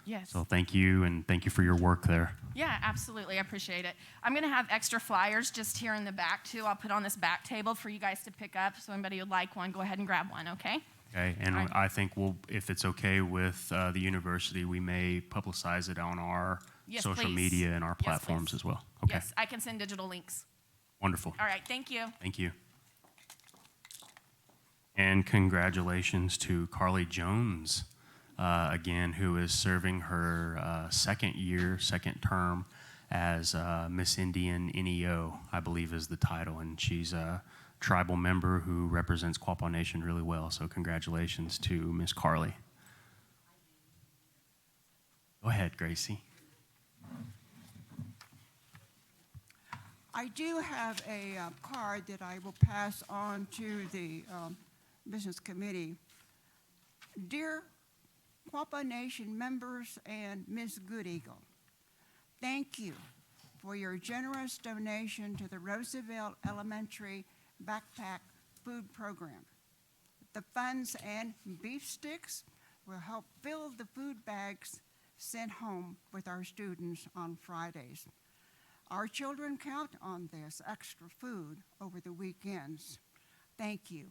Yes. So thank you, and thank you for your work there. Yeah, absolutely. I appreciate it. I'm going to have extra flyers just here in the back, too. I'll put on this back table for you guys to pick up. So anybody would like one, go ahead and grab one, okay? Okay, and All right. I think if it's okay with the university, we may publicize it on our Yes, social please. media and our Yes, platforms please. as well. Okay, Yes, I can send digital links. wonderful. All right, thank you. Thank you. And congratulations to Carly Jones, again, who is serving her second term as Miss Indian NEO, I believe is the title. And she's a tribal member who represents Quapaw Nation really well. So congratulations to Miss Carly. Go ahead, Gracie. I do have a card that I will pass on to the Business Committee. Dear Quapaw Nation members and Ms. Good Eagle, thank you for your generous donation to the Roosevelt Elementary Backpack Food Program. The funds and beef sticks will help fill the food bags sent home with our students on Fridays. Our children count on this extra food over the weekends. Thank you.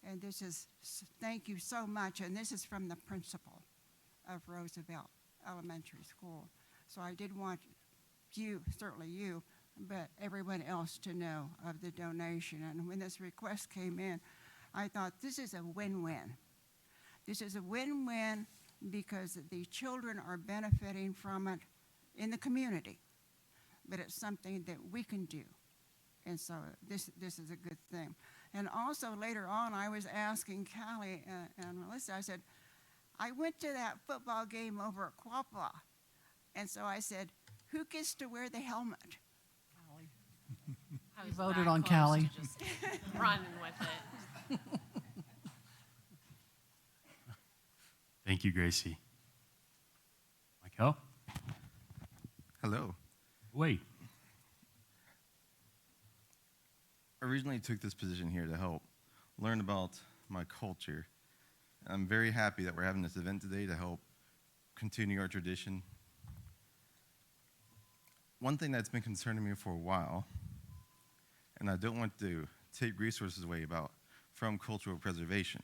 And thank you so much. And this is from the principal of Roosevelt Elementary School. So I did want you, certainly you, but everyone else to know of the donation. And when this request came in, I thought this is a win-win. This is a win-win because the children are benefiting from it in the community, but it's something that we can do. And so this is a good thing. And also later on, I was asking Callie and Melissa, I said, I went to that football game over at Quapaw. And so I said, who gets to wear the helmet? I We was voted that on close to Callie. just running with it. Thank you, Gracie. Michael? Hello. Wait. I originally took this position here to help learn about my culture. I'm very happy that we're having this event today to help continue our tradition. One thing that's been concerning me for a while, and I don't want to take resources away from cultural preservation.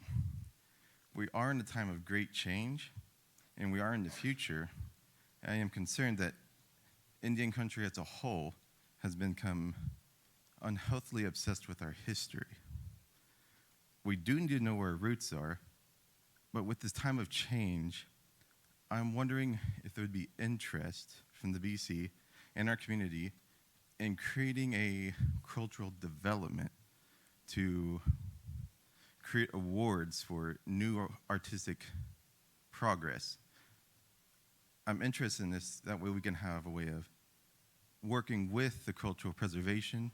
We are in a time of great change, and we are in the future. I am concerned that Indian country as a whole has become unhealthily obsessed with our history. We do need to know where our roots are, but with this time of change, I'm wondering if there would be interest from the BC and our community in creating a cultural development to create awards for new artistic progress. I'm interested in this, that way we can have a way of working with the cultural preservation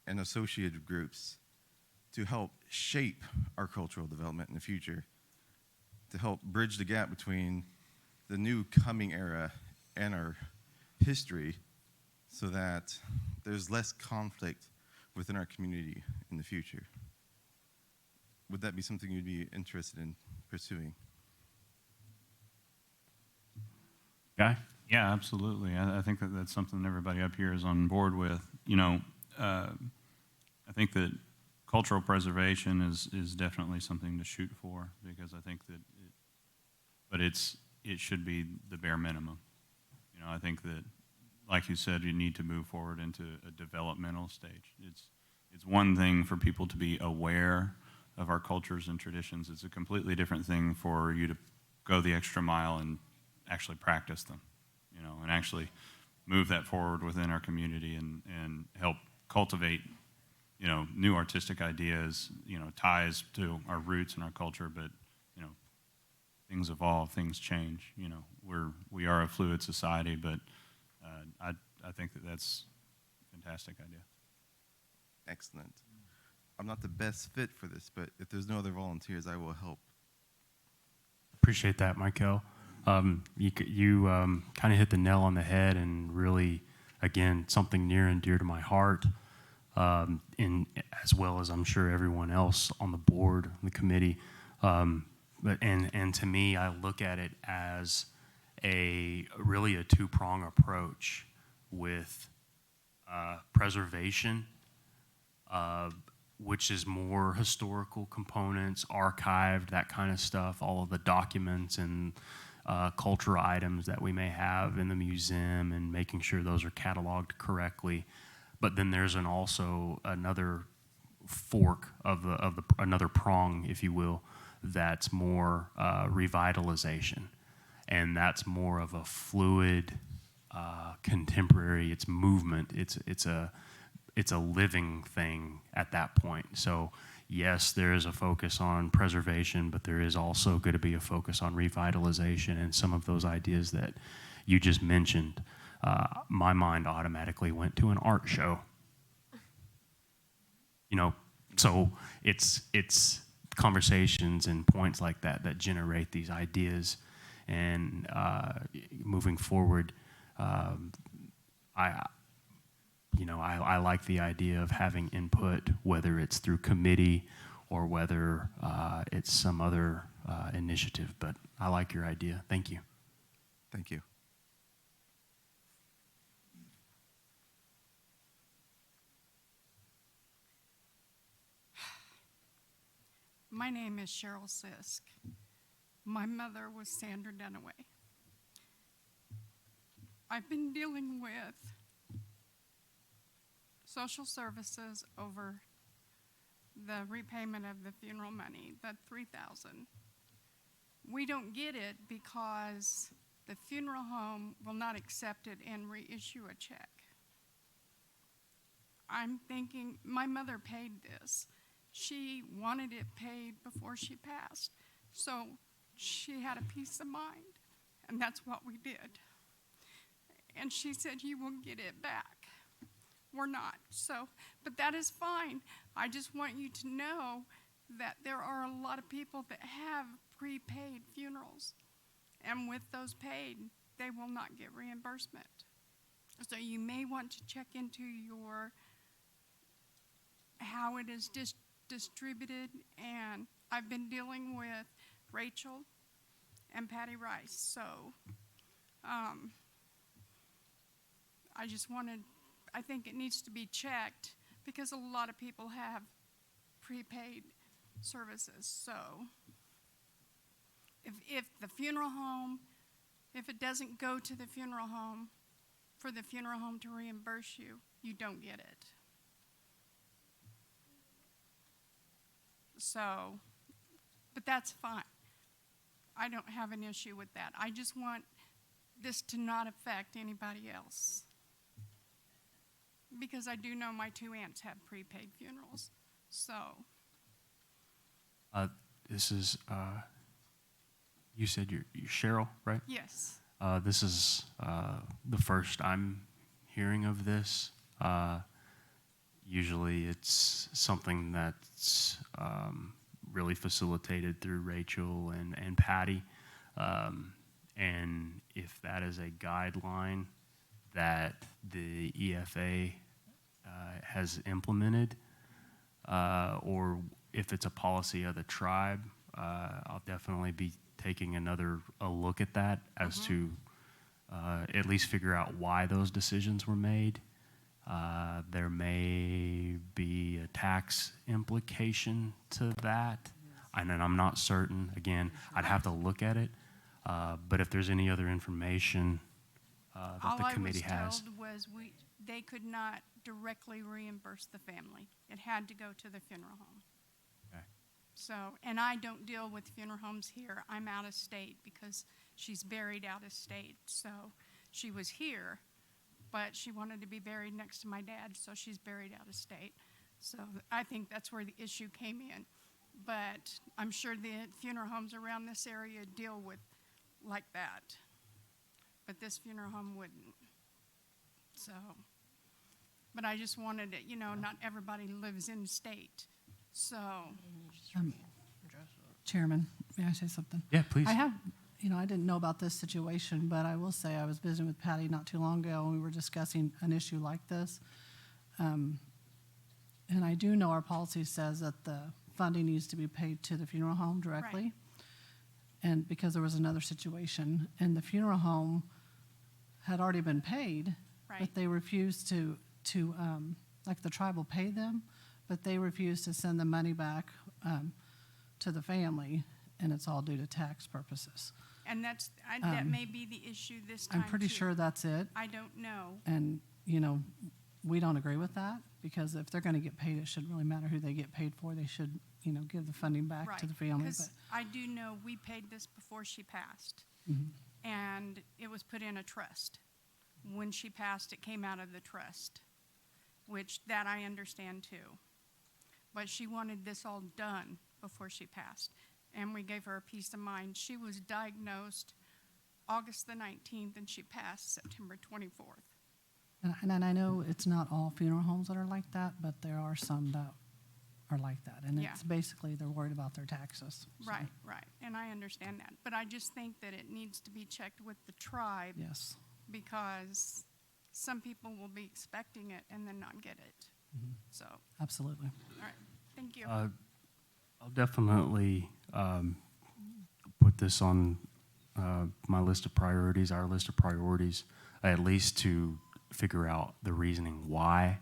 and associated groups to help shape our cultural development in the future, to help bridge the gap between the new coming era and our history so that there's less conflict within our community in the future. Would that be something you'd be interested in pursuing? Guy? Yeah, absolutely. I think that that's something everybody up here is on board with. You know, I think that cultural preservation is definitely something to shoot for because I think that it should be the bare minimum. You know, I think that, like you said, you need to move forward into a developmental stage. It's one thing for people to be aware of our cultures and traditions. It's a completely different thing for you to go the extra mile and actually practice them, you know, and actually move that forward within our community and help cultivate, you know, new artistic ideas, you know, ties to our roots and our culture. But, you know, things evolve, things change. You know, we are a fluid society, but I think that that's a fantastic idea. Excellent. I'm not the best fit for this, but if there's no other volunteers, I will help. Appreciate that, Michael. You kind of hit the nail on the head, and really, again, something near and dear to my heart, as well as I'm sure everyone else on the board, the committee. And to me, I look at it as really a two-prong approach with preservation, which is more historical components, archived, that kind of stuff, all of the documents and cultural items that we may have in the museum, and making sure those are cataloged correctly. But then there's also another fork of another prong, if you will, that's more revitalization, and that's more of a fluid, contemporary. It's movement. It's a living thing at that point. So yes, there is a focus on preservation, but there is also going to be a focus on revitalization, and some of those ideas that you just mentioned. My mind automatically went to an art show. So it's conversations and points like that generate these ideas, and moving forward, I like the idea of having input, whether it's through committee or whether it's some other initiative. But I like your idea. Thank you. Thank you. My name is Cheryl Sisk. My mother was Sandra Dunaway. I've been dealing with social services over the repayment of the funeral money, the $3,000. We don't get it because the funeral home will not accept it and reissue a check. I'm thinking, my mother paid this. She wanted it paid before she passed, so she had a peace of mind, and that's what we did. And she said, "You will get it back." We're not, but that is fine. I just want you to know that there are a lot of people that have prepaid funerals, and with those paid, they will not get reimbursement. So you may want to check into how it is distributed, and I've been dealing with Rachel and Patty Rice, so I think it needs to be checked because a lot of people have prepaid services. So if the funeral home, if it doesn't go to the funeral home for the funeral home to reimburse you, you don't get it. So, but that's fine. I don't have an issue with that. I just want this to not affect anybody else. Because I do know my two aunts have prepaid funerals, so. This is, you said you're Cheryl, right? Yes. This is the first I'm hearing of this. Usually it's something that's really facilitated through Rachel and Patty. And if that is a guideline that the EFA has implemented, or if it's a policy of the tribe, I'll definitely be taking a look at that as to at least figure out why those decisions were made. There may be a tax implication to that, and I'm not certain. Again, I'd have to look at it. But if there's any other information that the committee has. All I was told was they could not directly reimburse the family. It had to go to the funeral home. Okay. So, and I don't deal with funeral homes here. I'm out of state because she's buried out of state. So she was here, but she wanted to be buried next to my dad, so she's buried out of state. So I think that's where the issue came in. But I'm sure the funeral homes around this area deal with like that. But this funeral home wouldn't. So, but I just wanted it, not everybody lives in state. So, Chairman, may I say something? Yeah, please. I have, I didn't know about this situation, but I will say I was visiting with Patty not too long ago, and we were discussing an issue like this. And I do know our policy says that the funding needs to be paid to the funeral home directly. Right. And because there was another situation, and the funeral home had already been paid, Right. but they refused to like the tribe will pay them, but they refused to send the money back to the family, and it's all due to tax purposes. and that may be the issue this time I'm pretty too. sure that's it, I don't know. and, we don't agree with that, because if they're gonna get paid, it shouldn't really matter who they get paid for. They should, give the funding back Right, to the family, because but, I do know we paid this before she passed, Mhm. and it was put in a trust. When she passed, it came out of the trust, which that I understand too. But she wanted this all done before she passed, and we gave her a peace of mind. She was diagnosed August the 19th, and she passed September 24th. and I know it's not all funeral homes that are like that, but there are some that are like that, and Yeah. it's basically they're worried about their taxes. So, Right, and I understand that. But I just think that it needs to be checked with the tribe, Yes. because some people will be expecting it and then not get it. So, all Absolutely. right, thank you. I'll definitely put this on my list of priorities, our list of priorities, at least to figure out the reasoning why.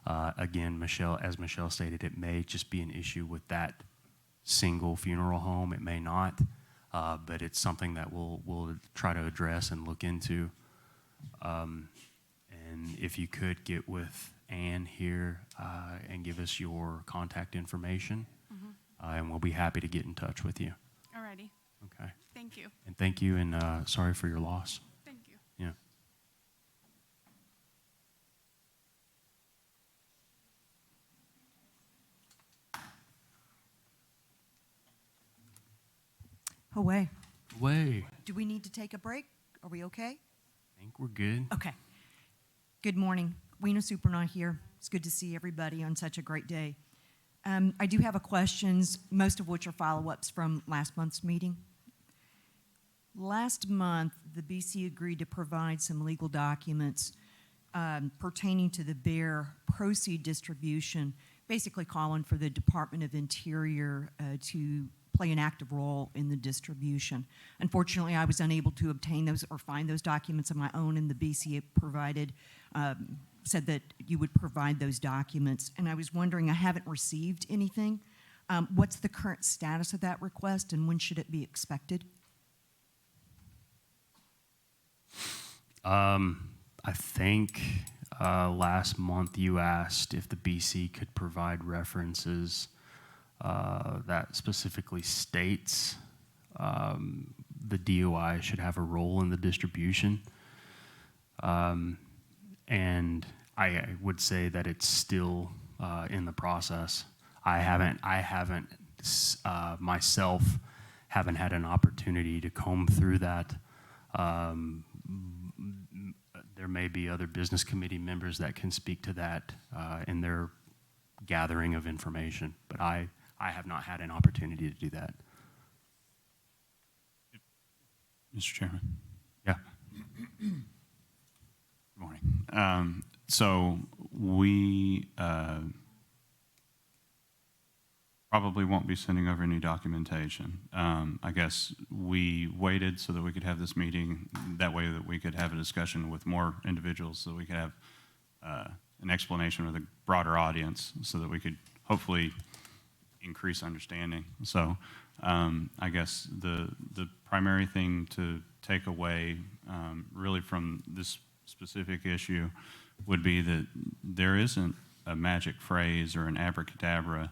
Again, as Michelle stated, it may just be an issue with that single funeral home. It may not, but it's something that we'll try to address and look into. And if you could get with Ann here and give us your contact information, and we'll be happy to get in touch with you. All righty, Okay. thank you, And thank you, and sorry for your loss. thank you. Yeah. Away. Way. Do we need to take a break? Are we okay? I think we're good. Okay. Good morning. Weena Supernaw here. It's good to see everybody on such a great day. I do have questions, most of which are follow-ups from last month's meeting. Last month, the BC agreed to provide some legal documents pertaining to the bear proceed distribution, basically calling for the Department of Interior to play an active role in the distribution. Unfortunately, I was unable to obtain those or find those documents on my own, and the BC provided, said that you would provide those documents. And I was wondering, I haven't received anything. What's the current status of that request, and when should it be expected? I think last month you asked if the BC could provide references that specifically states the DOI should have a role in the distribution. And I would say that it's still in the process. I haven't myself haven't had an opportunity to comb through that. There may be other business committee members that can speak to that in their gathering of information, but I have not had an opportunity to do that. Mr. Chairman. Yeah. Good morning. So we probably won't be sending over any documentation. I guess we waited so that we could have this meeting, that way that we could have a discussion with more individuals, so we could have an explanation with a broader audience, so that we could hopefully increase understanding. So I guess the primary thing to take away really from this specific issue would be that there isn't a magic phrase or an abracadabra,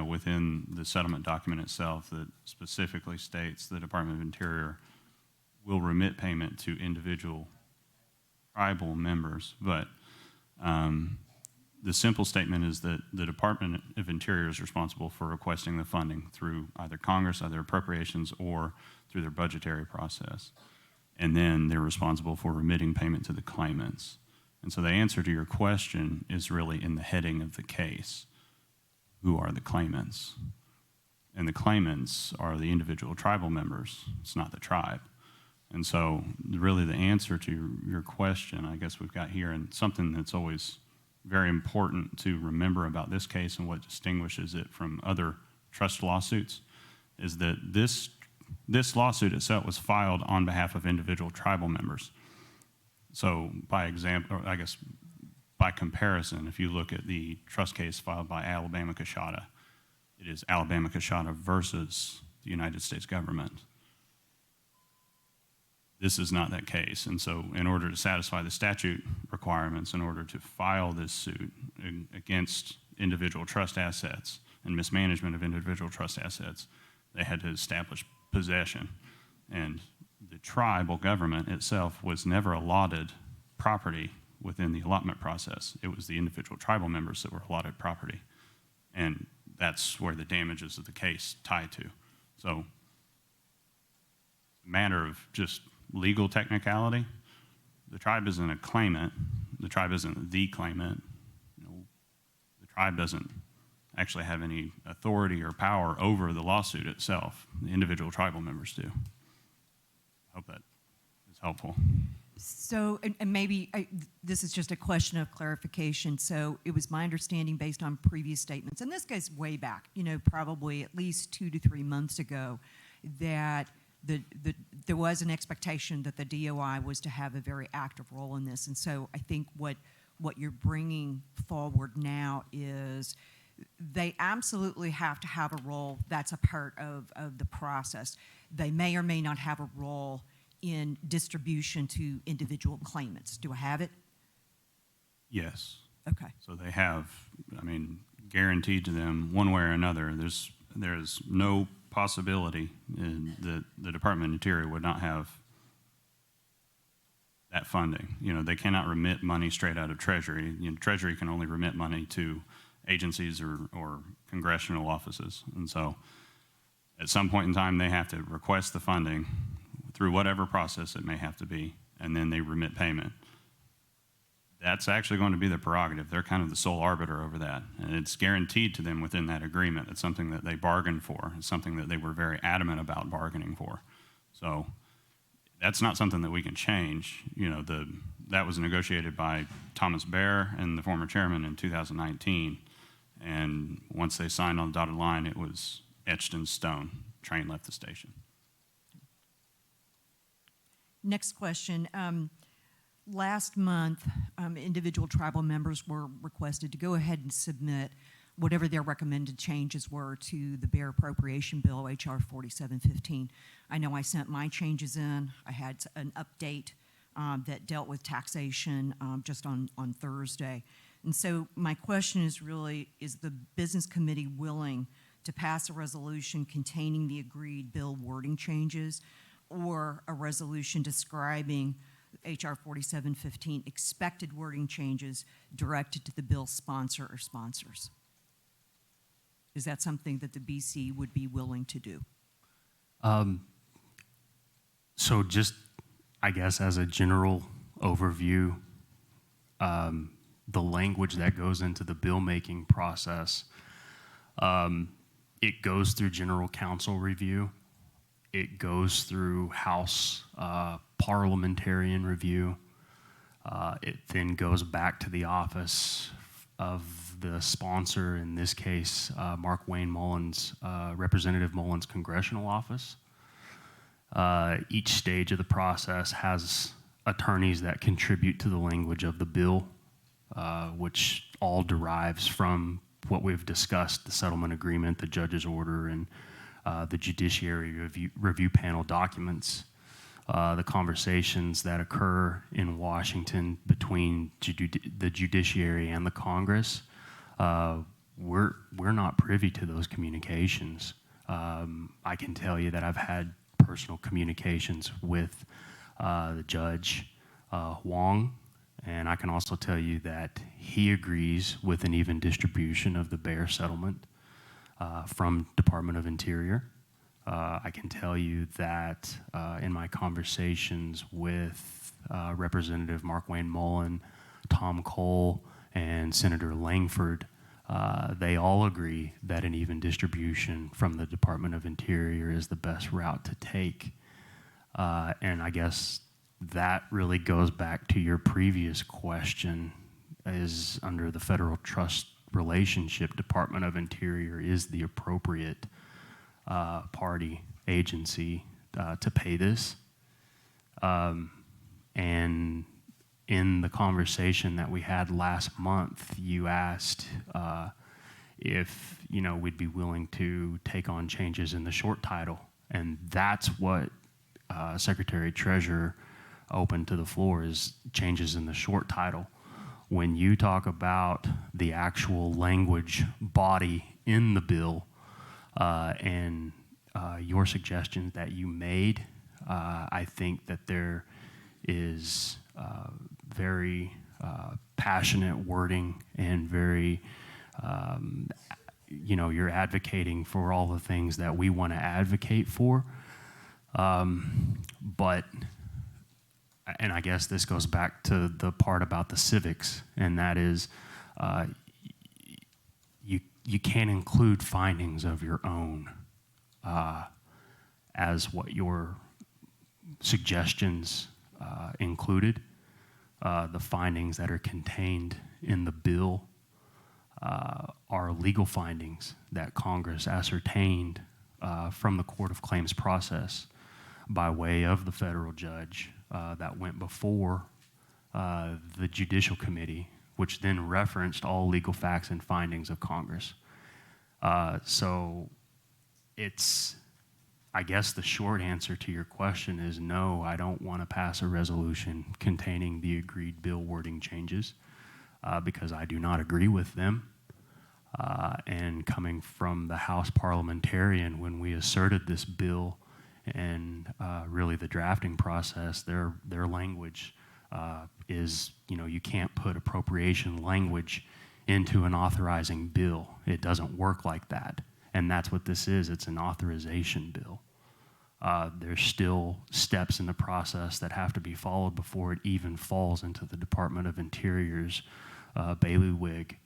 within the settlement document itself that specifically states the Department of Interior will remit payment to individual tribal members. But the simple statement is that the Department of Interior is responsible for requesting the funding through either Congress, either appropriations, or through their budgetary process. And then they're responsible for remitting payment to the claimants. And so the answer to your question is really in the heading of the case. Who are the claimants? And the claimants are the individual tribal members. It's not the tribe. And so really the answer to your question, I guess we've got here, and something that's always very important to remember about this case and what distinguishes it from other trust lawsuits, is that this lawsuit itself was filed on behalf of individual tribal members. So by example, or I guess by comparison, if you look at the trust case filed by Alabama Coshada, it is Alabama Coshada versus the United States government. This is not that case. And so in order to satisfy the statute requirements, in order to file this suit against individual trust assets and mismanagement of individual trust assets, they had to establish possession. And the tribal government itself was never allotted property within the allotment process. It was the individual tribal members that were allotted property. And that's where the damages of the case tie to. So, a matter of just legal technicality, the tribe isn't a claimant. The tribe isn't the claimant. You know, the tribe doesn't actually have any authority or power over the lawsuit itself. The individual tribal members do. I hope that is helpful. So, and maybe this is just a question of clarification. So it was my understanding based on previous statements, and this goes way back, you know, probably at least 2 to 3 months ago, that there was an expectation that the DOI was to have a very active role in this. And so I think what you're bringing forward now is they absolutely have to have a role. That's a part of the process. They may or may not have a role in distribution to individual claimants. Do I have it? Yes. Okay. So they have, I mean, guaranteed to them one way or another. There's no possibility that the Department of Interior would not have that funding. You know, they cannot remit money straight out of Treasury. You know, Treasury can only remit money to agencies or congressional offices. And so at some point in time, they have to request the funding through whatever process it may have to be, and then they remit payment. That's actually going to be their prerogative. They're kind of the sole arbiter over that, and it's guaranteed to them within that agreement. It's something that they bargained for. It's something that they were very adamant about bargaining for. So that's not something that we can change. You know, that was negotiated by Thomas Baer and the former chairman in 2019, and once they signed on the dotted line, it was etched in stone. Train left the station. Next question. Last month, individual tribal members were requested to go ahead and submit whatever their recommended changes were to the Bear Appropriation Bill, H.R. 4715. I know I sent my changes in. I had an update that dealt with taxation just on Thursday. And so my question is really, is the Business Committee willing to pass a resolution containing the agreed bill wording changes, or a resolution describing H.R. 4715 expected wording changes directed to the bill sponsor or sponsors? Is that something that the BC would be willing to do? So just, I guess, as a general overview, the language that goes into the bill-making process, it goes through general counsel review. It goes through House parliamentarian review. It then goes back to the office of the sponsor, in this case, Mark Wayne Mullins, Representative Mullins' congressional office. Each stage of the process has attorneys that contribute to the language of the bill, which all derives from what we've discussed, the settlement agreement, the judge's order, and the judiciary review panel documents, the conversations that occur in Washington between the judiciary and the Congress. We're not privy to those communications. I can tell you that I've had personal communications with the judge, Wong, and I can also tell you that he agrees with an even distribution of the Bear settlement from Department of Interior. I can tell you that in my conversations with Representative Mark Wayne Mullen, Tom Cole and Senator Langford, they all agree that an even distribution from the Department of Interior is the best route to take. And I guess that really goes back to your previous question, is under the federal trust relationship, Department of Interior is the appropriate party agency to pay this. And in the conversation that we had last month, you asked if we'd be willing to take on changes in the short title, and that's what Secretary Treasurer opened to the floor, is changes in the short title. When you talk about the actual language body in the bill and your suggestions that you made, I think that there is very passionate wording and very, you're advocating for all the things that we want to advocate for. But, and I guess this goes back to the part about the civics, and that is you can't include findings of your own as what your suggestions included. The findings that are contained in the bill are legal findings that Congress ascertained from the Court of Claims process by way of the federal judge that went before the Judicial Committee, which then referenced all legal facts and findings of Congress. So it's, I guess the short answer to your question is no, I don't want to pass a resolution containing the agreed bill wording changes because I do not agree with them. And coming from the House parliamentarian, when we asserted this bill and really the drafting process, their language is, you can't put appropriation language into an authorizing bill. It doesn't work like that. And that's what this is. It's an authorization bill. There's still steps in the process that have to be followed before it even falls into the Department of Interior's bailiwick.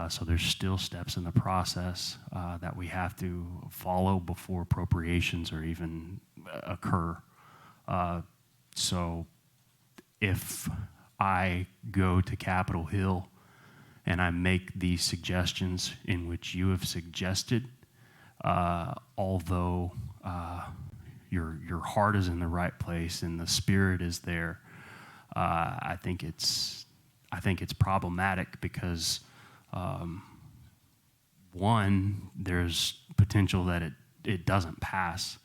So there's still steps in the process that we have to follow before appropriations or even occur. So if I go to Capitol Hill and I make these suggestions in which you have suggested, although your heart is in the right place and the spirit is there, I think it's problematic because one, there's potential that it doesn't pass,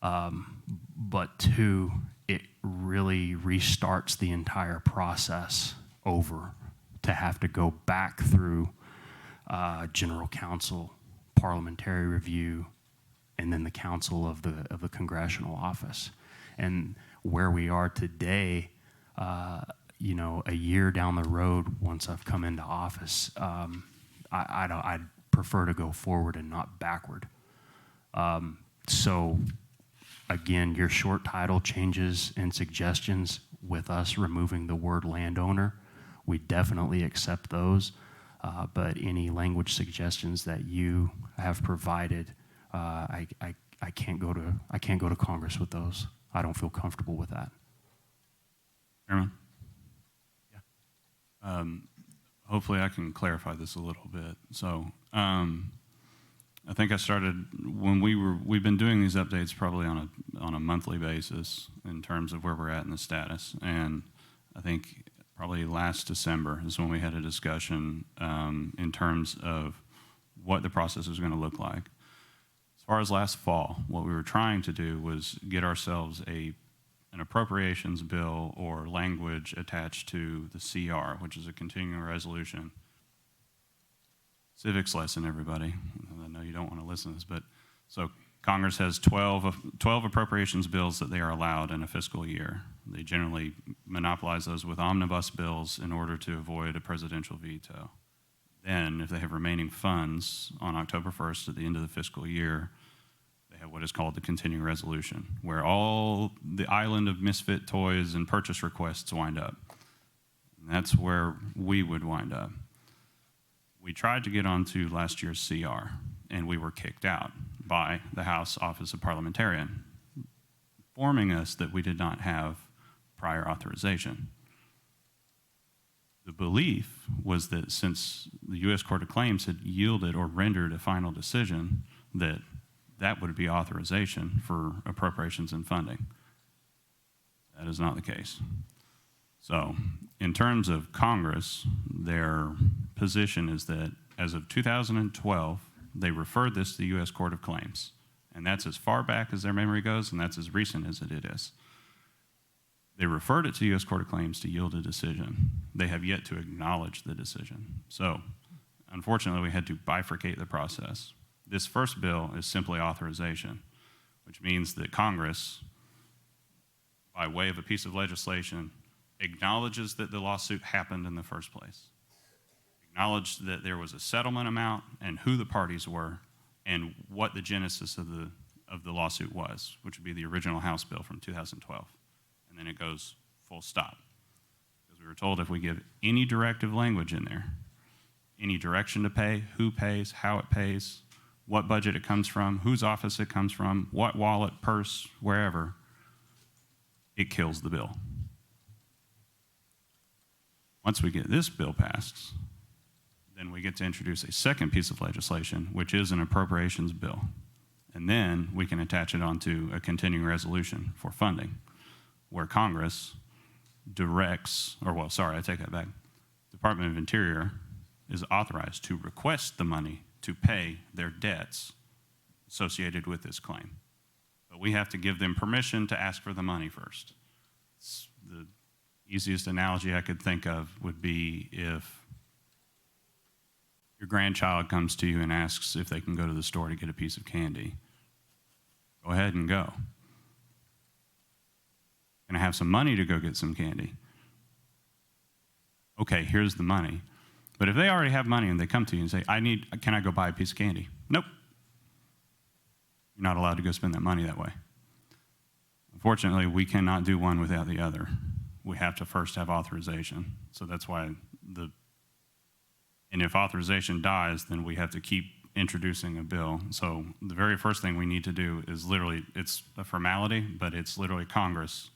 but two, it really restarts the entire process over to have to go back through general counsel, parliamentary review, and then the counsel of the congressional office. And where we are today, a year down the road, once I've come into office, I'd prefer to go forward and not backward. So again, your short title changes and suggestions with us removing the word landowner, we definitely accept those. But any language suggestions that you have provided, I can't go to Congress with those. I don't feel comfortable with that. Chairman? Yeah. Hopefully I can clarify this a little bit. So I think I started when we've been doing these updates probably on a monthly basis in terms of where we're at in the status. And I think probably last December is when we had a discussion in terms of what the process was going to look like. As far as last fall, what we were trying to do was get ourselves an appropriations bill or language attached to the CR, which is a continuing resolution. Civics lesson, everybody. I know you don't want to listen to this, but so Congress has 12 appropriations bills that they are allowed in a fiscal year. They generally monopolize those with omnibus bills in order to avoid a presidential veto. Then, if they have remaining funds on October 1st at the end of the fiscal year, they have what is called the continuing resolution, where all the island of misfit toys and purchase requests wind up. And that's where we would wind up. We tried to get onto last year's CR, and we were kicked out by the House Office of Parliamentarian, informing us that we did not have prior authorization. The belief was that since the U.S. Court of Claims had yielded or rendered a final decision, that that would be authorization for appropriations and funding. That is not the case. So, in terms of Congress, their position is that as of 2012, they referred this to the U.S. Court of Claims. And that's as far back as their memory goes, and that's as recent as it is. They referred it to the U.S. Court of Claims to yield a decision. They have yet to acknowledge the decision. So, unfortunately, we had to bifurcate the process. This first bill is simply authorization, which means that Congress, by way of a piece of legislation, acknowledges that the lawsuit happened in the first place, acknowledged that there was a settlement amount and who the parties were and what the genesis of the lawsuit was, which would be the original House bill from 2012. And then it goes full stop. Because we were told if we give any directive language in there, any direction to pay, who pays, how it pays, what budget it comes from, whose office it comes from, what wallet, purse, wherever, it kills the bill. Once we get this bill passed, then we get to introduce a second piece of legislation, which is an appropriations bill. And then we can attach it onto a continuing resolution for funding, where Congress directs, I take that back. Department of Interior is authorized to request the money to pay their debts associated with this claim. But we have to give them permission to ask for the money first. The easiest analogy I could think of would be if your grandchild comes to you and asks if they can go to the store to get a piece of candy. Go ahead and go. Can I have some money to go get some candy? Okay, here's the money. But if they already have money and they come to you and say, can I go buy a piece of candy? Nope. You're not allowed to go spend that money that way. Unfortunately, we cannot do one without the other. We have to first have authorization. So that's why and if authorization dies, then we have to keep introducing a bill. So the very first thing we need to do is literally, it's a formality, but it's literally Congress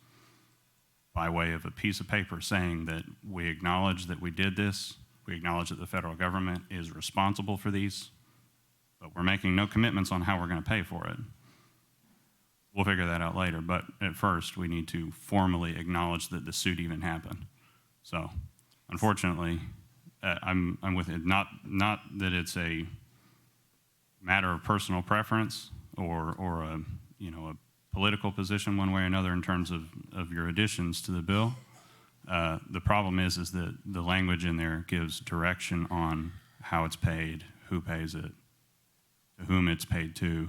by way of a piece of paper saying that we acknowledge that we did this, we acknowledge that the federal government is responsible for these, but we're making no commitments on how we're going to pay for it. We'll figure that out later, but at first we need to formally acknowledge that the suit even happened. So, unfortunately, I'm with it. Not that it's a matter of personal preference or a political position one way or another in terms of your additions to the bill. The problem is that the language in there gives direction on how it's paid, who pays it, to whom it's paid to.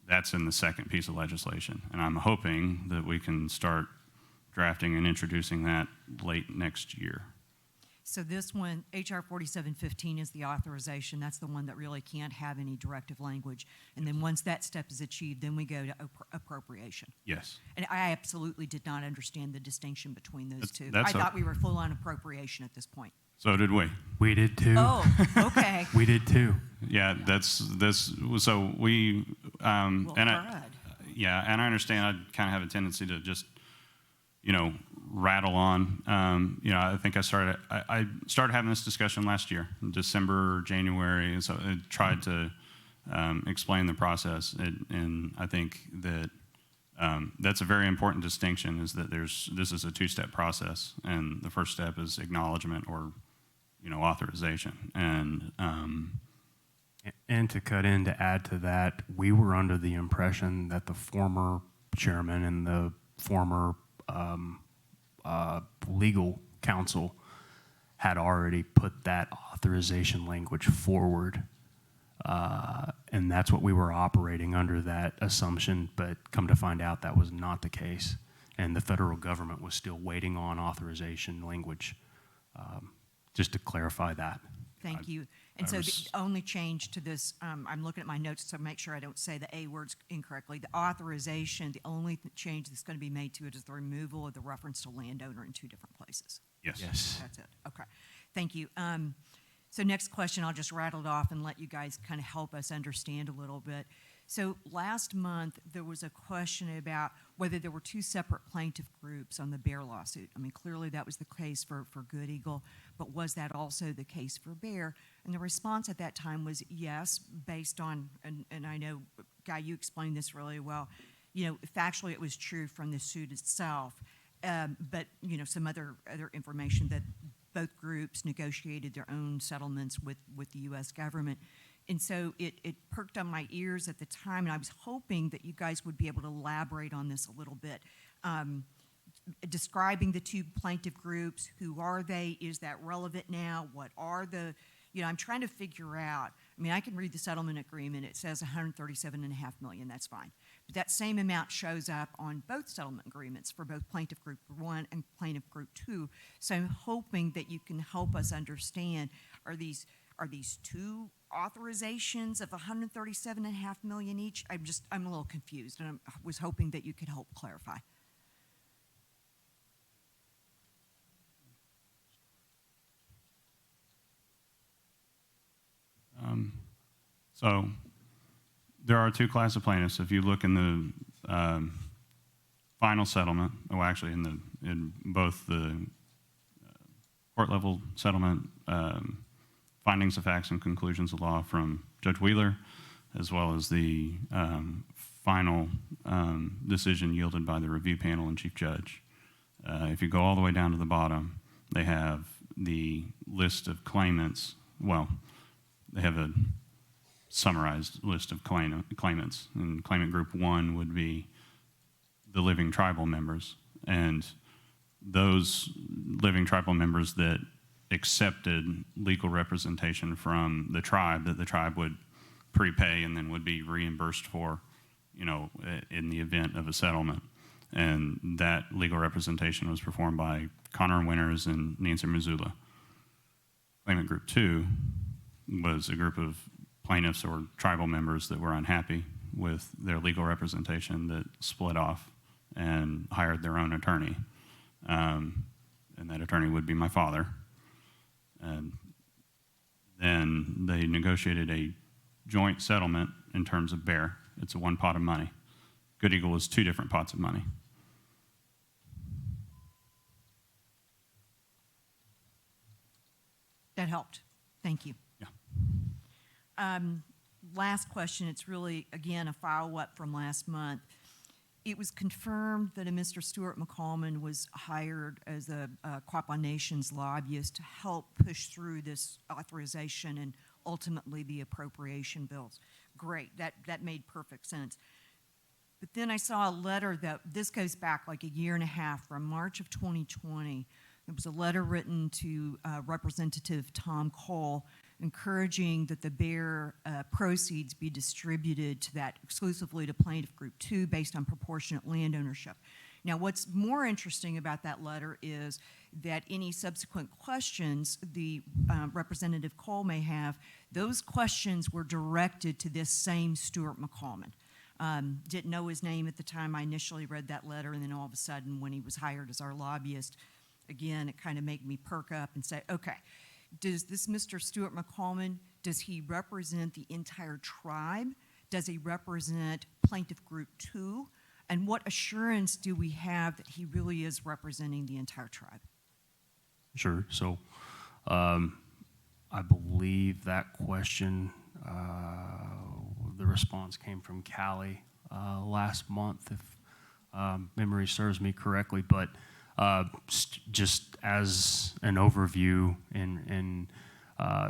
That's in the second piece of legislation. And I'm hoping that we can start drafting and introducing that late next year. So this one, HR 4715 is the authorization. That's the one that really can't have any directive language. And then once that step is achieved, then we go to appropriation. Yes. And I absolutely did not understand the distinction between those two. That's I thought we were full on appropriation at this point. So did we. We did too. Oh, okay. We did too. Yeah, so we, Well, and crud. I understand I kind of have a tendency to just, rattle on. I think I started having this discussion last year, in December, January, and so I tried to explain the process, and I think that that's a very important distinction, is that this is a two-step process, and the first step is acknowledgement or, authorization. And to cut in, to add to that, we were under the impression that the former chairman and the former legal counsel had already put that authorization language forward. And that's what we were operating under, that assumption, but come to find out that was not the case. And the federal government was still waiting on authorization language, just to clarify that. Thank you. And so the only change to this, I'm looking at my notes to make sure I don't say the A words incorrectly. The authorization, the only change that's going to be made to it is the removal of the reference to landowner in two different places. places. Yes. Yes. That's it. Okay. Thank you. So next question, I'll just rattle it off and let you guys kind of help us understand a little bit. So last month, there was a question about whether there were two separate plaintiff groups on the Bear lawsuit. I mean, clearly that was the case for Good Eagle, but was that also the case for Bear? And the response at that time was yes, based on, and I know, Guy, you explained this really well, factually it was true from the suit itself, but, some other information that both groups negotiated their own settlements with the U.S. government. And so it perked on my ears at the time, and I was hoping that you guys would be able to elaborate on this a little bit. Describing the two plaintiff groups, who are they? Is that relevant now? What are the, I'm trying to figure out. I mean, I can read the settlement agreement. It says $137.5 million. That's fine. But that same amount shows up on both settlement agreements for both Plaintiff Group 1 and Plaintiff Group 2. So I'm hoping that you can help us understand, are these two authorizations of $137.5 million each? I'm a little confused, and I was hoping that you could help clarify. So there are two classes of plaintiffs. If you look in the final settlement, actually in both the court level settlement, findings of facts and conclusions of law from Judge Wheeler, as well as the final decision yielded by the review panel and chief judge. If you go all the way down to the bottom, they have the list of claimants. Well, they have a summarized list of claimants. And claimant group 1 would be the living tribal members. And those living tribal members that accepted legal representation from the tribe, that the tribe would prepay and then would be reimbursed for, in the event of a settlement. And that legal representation was performed by Connor Winters and Nancy Missoula. Claimant group 2 was a group of plaintiffs or tribal members that were unhappy with their legal representation that split off and hired their own attorney. And that attorney would be my father. And then they negotiated a joint settlement in terms of Bear. It's a one pot of money. Good Eagle is two different pots of money. That helped. Thank you. Yeah. Last question. It's really, again, a follow-up from last month. It was confirmed that a Mr. Stuart McCallman was hired as a Quapaw Nation's lobbyist to help push through this authorization and ultimately the appropriation bills. Great. That made perfect sense. But then I saw a letter this goes back like a year and a half, from March of 2020. There was a letter written to Representative Tom Cole encouraging that the Bear proceeds be distributed to that exclusively to Plaintiff Group 2 based on proportionate land ownership. Now, what's more interesting about that letter is that any subsequent questions the Representative Cole may have, those questions were directed to this same Stuart McCallman. Didn't know his name at the time I initially read that letter, and then all of a sudden when he was hired as our lobbyist, again, it kind of made me perk up and say, okay, does this Mr. Stuart McCallman, does he represent the entire tribe? Does he represent Plaintiff Group 2? And what assurance do we have that he really is representing the entire tribe? Sure. So I believe that question, the response came from Callie last month, if memory serves me correctly. But just as an overview,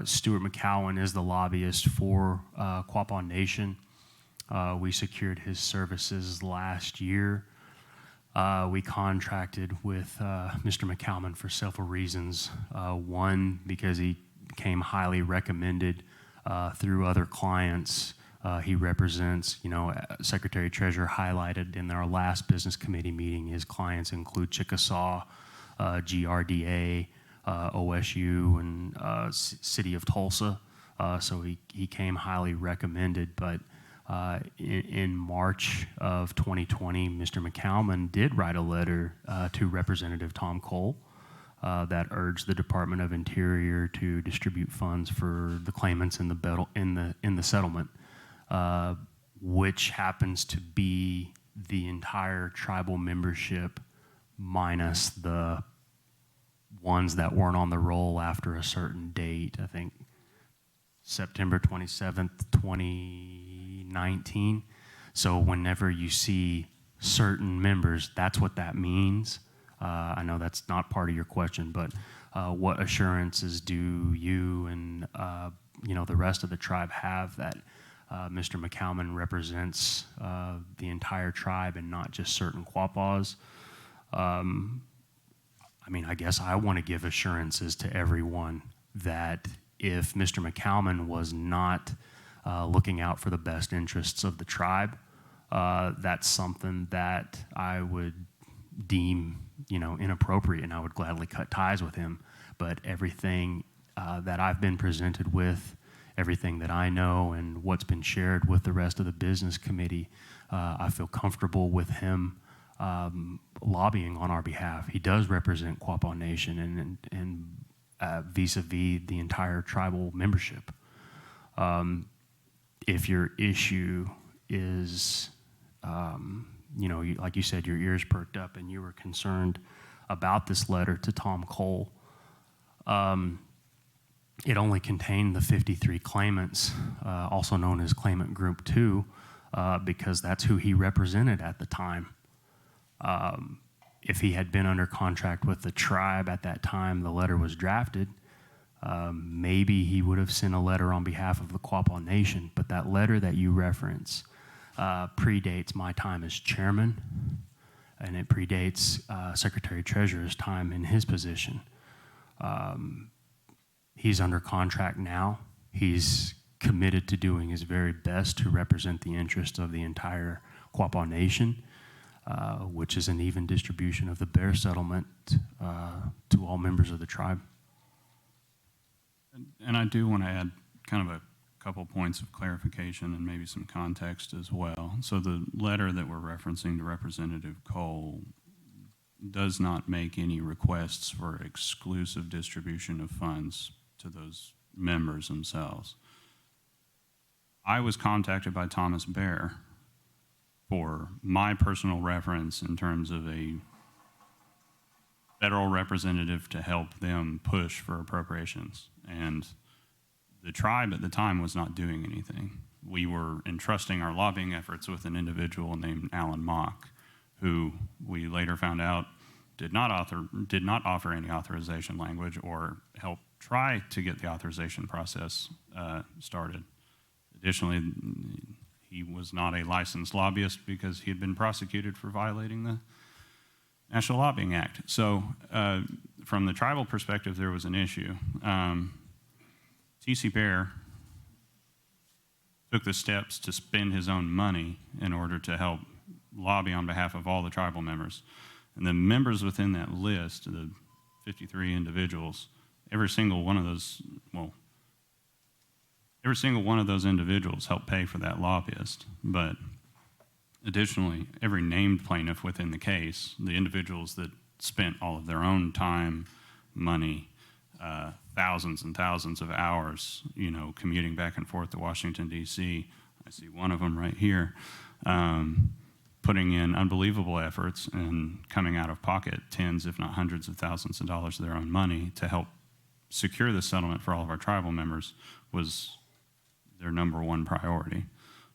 Stuart McCowan is the lobbyist for Quapaw Nation. We secured his services last year. We contracted with Mr. McCowan for several reasons. One, because he became highly recommended through other clients. He represents, Secretary Treasurer highlighted in our last business committee meeting, his clients include Chickasaw, GRDA, OSU, and City of Tulsa. So he came highly recommended. But in March of 2020, Mr. McCowan did write a letter to Representative Tom Cole that urged the Department of Interior to distribute funds for the claimants in the settlement, which happens to be the entire tribal membership minus the ones that weren't on the roll after a certain date. I think September 27th, 2019. So whenever you see certain members, that's what that means. I know that's not part of your question, but what assurances do you and the rest of the tribe have that Mr. McCalman represents the entire tribe and not just certain Quapaws? I guess I want to give assurances to everyone that if Mr. McCalman was not looking out for the best interests of the tribe, that's something that I would deem, inappropriate, and I would gladly cut ties with him. But everything that I've been presented with, everything that I know, and what's been shared with the rest of the business committee, I feel comfortable with him lobbying on our behalf. He does represent Quapaw Nation and vis-a-vis the entire tribal membership. If your issue is, like you said, your ears perked up and you were concerned about this letter to Tom Cole, it only contained the 53 claimants, also known as Claimant Group 2, because that's who he represented at the time. If he had been under contract with the tribe at that time the letter was drafted, maybe he would have sent a letter on behalf of the Quapaw Nation. But that letter that you reference predates my time as chairman, and it predates Secretary Treasurer's time in his position. He's under contract now. He's committed to doing his very best to represent the interests of the entire Quapaw Nation, which is an even distribution of the bear settlement to all members of the tribe. And I do want to add kind of a couple points of clarification and maybe some context as well. So the letter that we're referencing to Representative Cole does not make any requests for exclusive distribution of funds to those members themselves. I was contacted by Thomas Bear for my personal reference in terms of a federal representative to help them push for appropriations. And the tribe at the time was not doing anything. We were entrusting our lobbying efforts with an individual named Alan Mock, who we later found out did not offer any authorization language or help try to get the authorization process started. Additionally, he was not a licensed lobbyist because he had been prosecuted for violating the National Lobbying Act. So from the tribal perspective, there was an issue. T.C. Bear took the steps to spend his own money in order to help lobby on behalf of all the tribal members. And the members within that list, the 53 individuals, every single one of those individuals helped pay for that lobbyist. But additionally, every named plaintiff within the case, the individuals that spent all of their own time, money, thousands and thousands of hours, commuting back and forth to Washington, D.C. I see one of them right here, putting in unbelievable efforts and coming out of pocket tens, if not hundreds of thousands of dollars of their own money to help secure the settlement for all of our tribal members was their number one priority.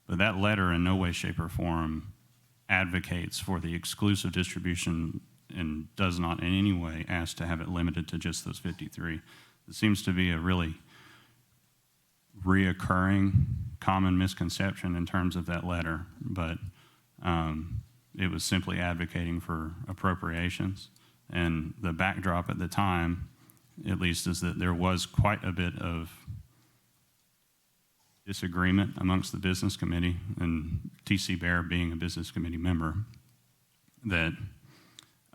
But that letter in no way, shape, or form advocates for the exclusive distribution and does not in any way ask to have it limited to just those 53. It seems to be a really reoccurring common misconception in terms of that letter, but it was simply advocating for appropriations. And the backdrop at the time, at least, is that there was quite a bit of disagreement amongst the business committee, and T.C. Bear being a business committee member, that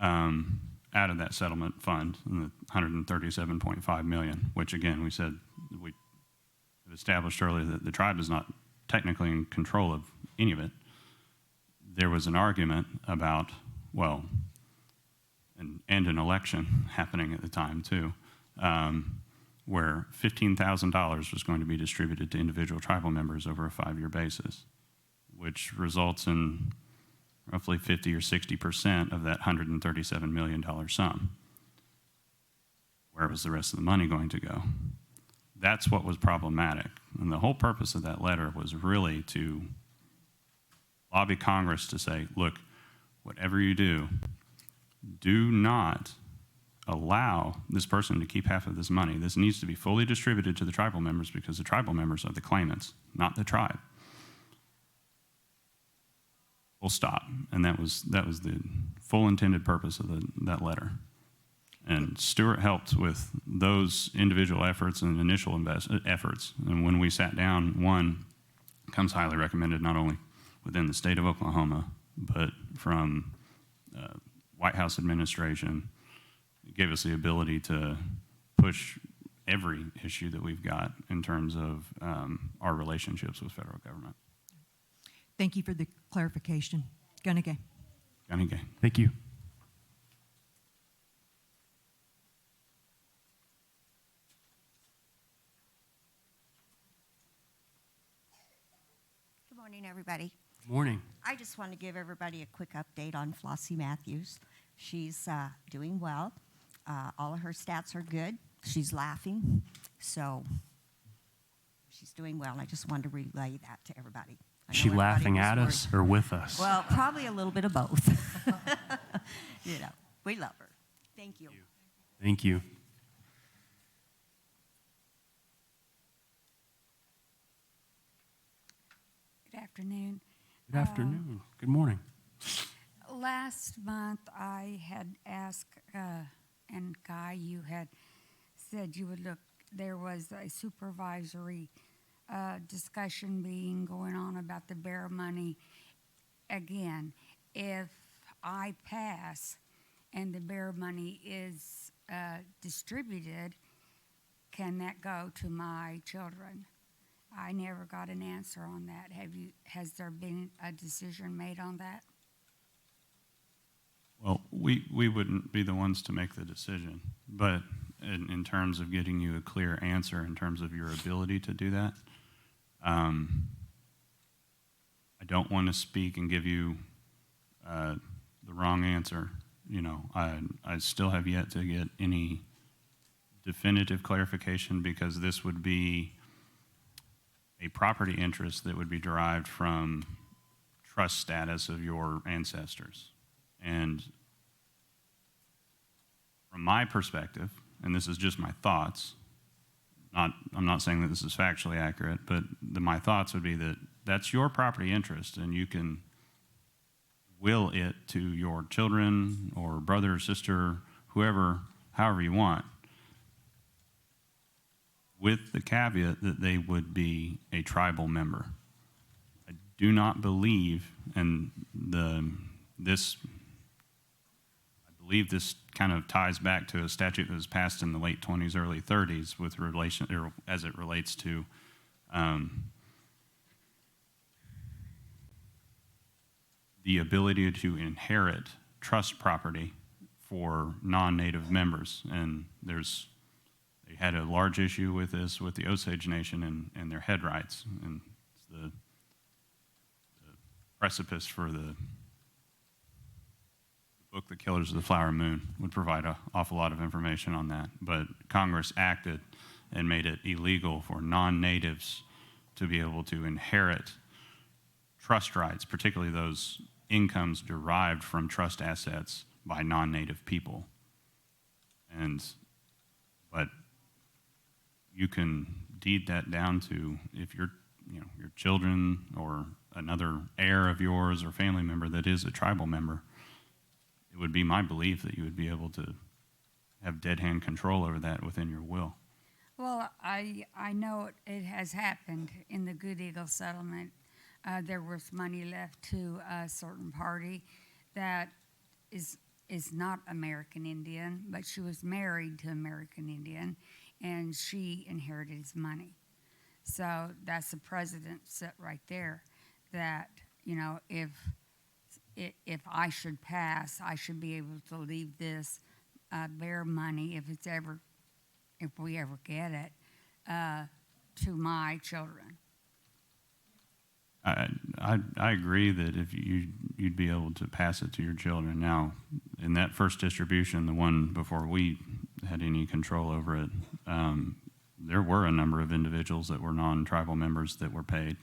out of that settlement fund, the $137.5 million, which again, we said, we established earlier that the tribe is not technically in control of any of it. There was an argument about, well, and an election happening at the time too, where $15,000 was going to be distributed to individual tribal members over a 5-year basis, which results in roughly 50 or 60% of that $137 million sum. Where was the rest of the money going to go? That's what was problematic. And the whole purpose of that letter was really to lobby Congress to say, look, whatever you do, do not allow this person to keep half of this money. This needs to be fully distributed to the tribal members because the tribal members are the claimants, not the tribe. Full stop. And that was the full intended purpose of that letter. And Stuart helped with those individual efforts and initial efforts. And when we sat down, one comes highly recommended not only within the state of Oklahoma, but from White House administration. It gave us the ability to push every issue that we've got in terms of our relationships with federal government. Thank you for the clarification. Gunagay. Gunagay. Thank you. Good morning, everybody. Morning. I just want to give everybody a quick update on Flossie Matthews. She's doing well. All of her stats are good. She's laughing. So she's doing well. I just wanted to relay that to everybody. Is she laughing at us or with us? Well, probably a little bit of both. You know, we love her. Thank you. Thank you. Good afternoon. Good afternoon. Good morning. Last month, I had asked, and Guy, you had said you would look, there was a supervisory discussion being going on about the bear money. Again, if I pass and the bear money is distributed, can that go to my children? I never got an answer on that. Has there been a decision made on that? Well, we wouldn't be the ones to make the decision, but in terms of getting you a clear answer in terms of your ability to do that, I don't want to speak and give you the wrong answer. You know, I still have yet to get any definitive clarification because this would be a property interest that would be derived from trust status of your ancestors. And from my perspective, and this is just my thoughts, I'm not saying that this is factually accurate, but my thoughts would be that that's your property interest and you can will it to your children or brother or sister, whoever, however you want, with the caveat that they would be a tribal member. I do not believe, and this kind of ties back to a statute that was passed in the late 20s, early 30s with relation, or as it relates to the ability to inherit trust property for non-native members. And they had a large issue with this with the Osage Nation and their head rights. And the precipice for the book, The Killers of the Flower Moon, would provide an awful lot of information on that. But Congress acted and made it illegal for non-natives to be able to inherit trust rights, particularly those incomes derived from trust assets by non-native people. But you can deed that down to if your children or another heir of yours or family member that is a tribal member. It would be my belief that you would be able to have dead hand control over that within your will. Well, I know it has happened in the Good Eagle settlement. There was money left to a certain party that is not American Indian, but she was married to American Indian, and she inherited his money. So that's a precedent set right there that, you know, if if I should pass, I should be able to leave this bear money, if we ever get it, to my children. I agree that if you'd be able to pass it to your children. Now, in that first distribution, the one before we had any control over it, there were a number of individuals that were non-tribal members that were paid.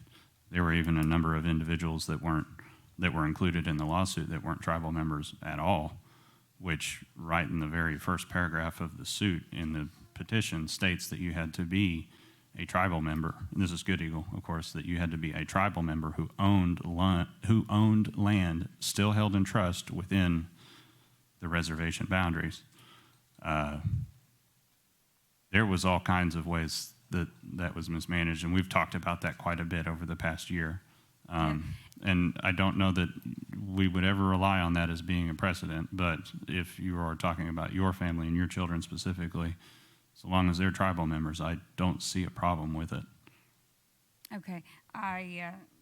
There were even a number of individuals that were included in the lawsuit that weren't tribal members at all, which right in the very first paragraph of the suit in the petition states that you had to be a tribal member, and this is Good Eagle, of course, that you had to be a tribal member who owned land still held in trust within the reservation boundaries. There was all kinds of ways that was mismanaged, and we've talked about that quite a bit over the past year. And I don't know that we would ever rely on that as being a precedent, but if you are talking about your family and your children specifically, so long as they're tribal members, I don't see a problem with it. Okay,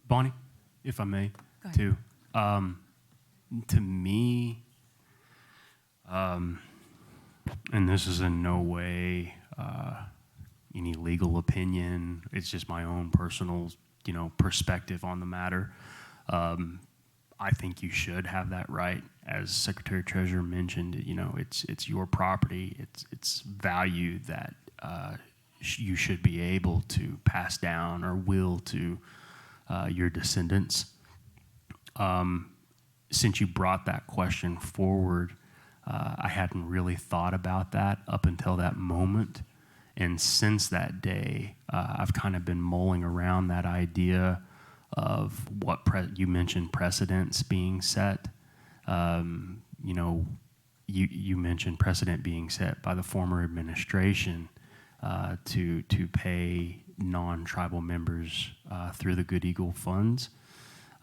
Bonnie, if I may, Go ahead. too. To me, and this is in no way any legal opinion. It's just my own personal, perspective on the matter. I think you should have that right. As Secretary Treasurer mentioned, it's your property. It's value that you should be able to pass down or will to your descendants. Since you brought that question forward, I hadn't really thought about that up until that moment. And since that day, I've kind of been mulling around that idea of what you mentioned precedents being set. You mentioned precedent being set by the former administration to pay non-tribal members through the Good Eagle funds.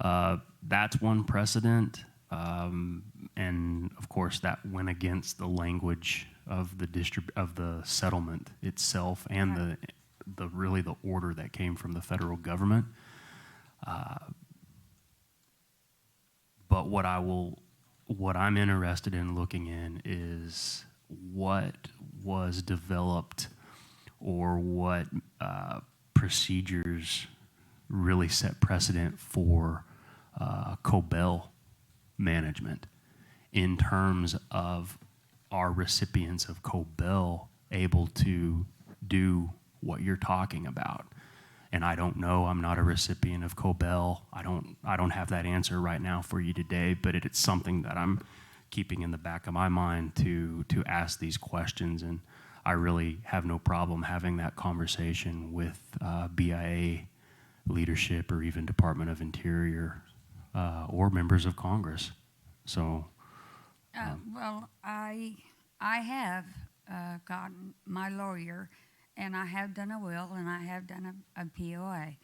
That's one precedent, and of course that went against the language of the settlement itself and the order that came from the federal government. But what I'm interested in looking in is what was developed or what procedures really set precedent for COBEL management in terms of our recipients of COBEL able to do what you're talking about. And I don't know, I'm not a recipient of COBEL. I don't have that answer right now for you today, but it's something that I'm keeping in the back of my mind to ask these questions. And I really have no problem having that conversation with BIA leadership or even Department of Interior or members of Congress. So. Well, I have gotten my lawyer, and I have done a will, and I have done a POA.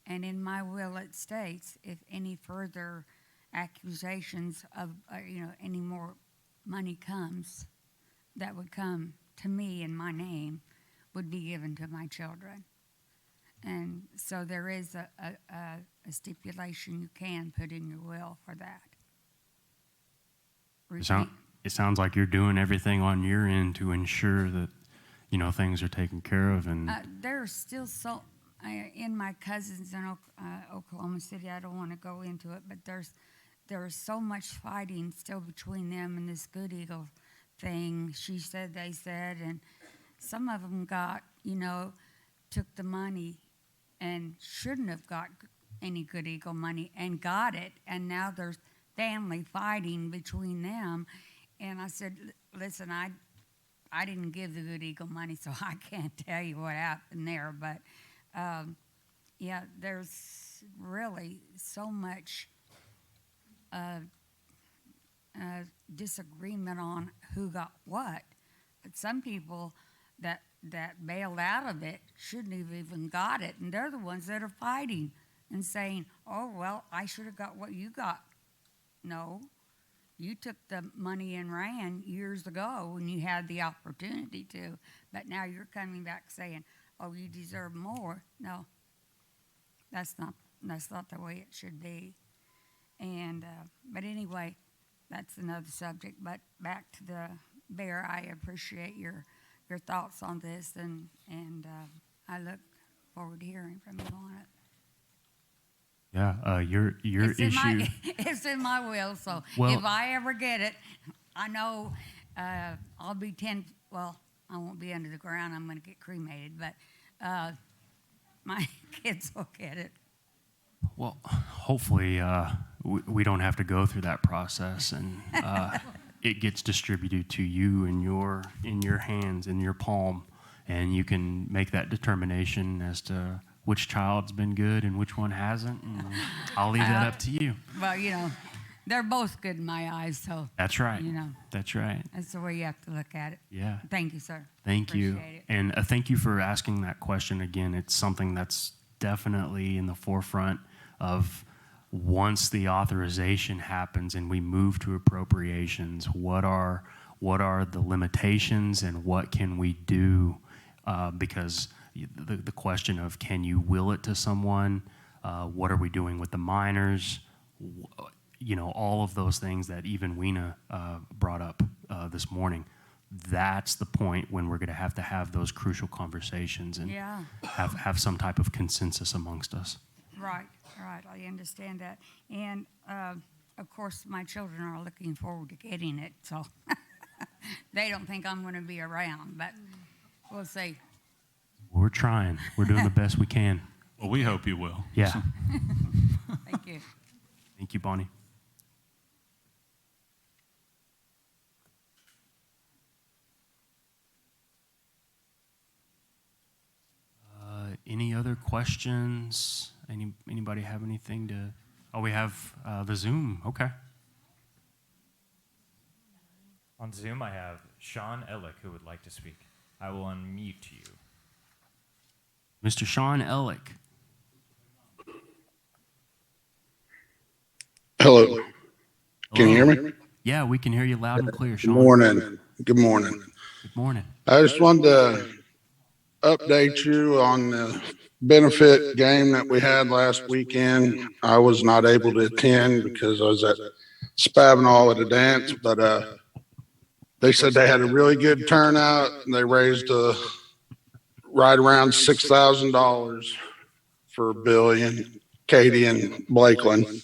And in my will, it states if any further accusations of, any more money comes, that would come to me in my name, would be given to my children. And so there is a stipulation you can put in your will for that. It sounds like you're doing everything on your end to ensure that things are taken care of. And there's still in my cousins in Oklahoma City, I don't want to go into it, but there's so much fighting still between them and this Good Eagle thing. She said, they said, and some of them got, took the money and shouldn't have got any Good Eagle money and got it, and now there's family fighting between them. And I said, listen, I didn't give the Good Eagle money, so I can't tell you what happened there. But, there's really so much disagreement on who got what. But some people that bailed out of it shouldn't have even got it, and they're the ones that are fighting and saying, oh, well, I should have got what you got. No. You took the money and ran years ago when you had the opportunity to, but now you're coming back saying, oh, you deserve more. No, that's not the way it should be. And, but anyway, that's another subject. But back to the bear, I appreciate your thoughts on this, and I look forward to hearing from you on it. Yeah, your It's in issue. it's in my will, so Well- if I ever get it, I know I'll be well, I won't be under the ground. I'm going to get cremated, but my kids will get it. Well, hopefully we don't have to go through that process, and it gets distributed to you in your hands, in your palm, and you can make that determination as to which child's been good and which one hasn't. And I'll leave that up to you. Well, they're both good in my eyes, so. That's right. That's right. That's the way you have to look at it. Yeah. Thank you, sir. Thank you. Appreciate it. And thank you for asking that question again. It's something that's definitely in the forefront of once the authorization happens and we move to appropriations, what are the limitations and what can we do? Because the question of can you will it to someone? What are we doing with the minors? All of those things that even Weena brought up this morning. That's the point when we're going to have those crucial conversations and Yeah. have some type of consensus amongst us. Right. I understand that. And, of course, my children are looking forward to getting it, so they don't think I'm going to be around, but we'll see. We're trying. We're doing the best we can. Well, we hope you will. Yeah. Thank you. Thank you, Bonnie. Any other questions? Anybody have anything to? Oh, we have the Zoom. Okay. On Zoom, I have Sean Ellick who would like to speak. I will unmute you. Mr. Sean Ellick. Hello. Can you hear me? Yeah, we can hear you loud and clear, Good Sean. morning. Good morning. Good morning. I just wanted to update you on the benefit game that we had last weekend. I was not able to attend because I was at Spavinall at a dance, but they said they had a really good turnout and they raised right around $6,000 for Billy and Katie and Blakeland.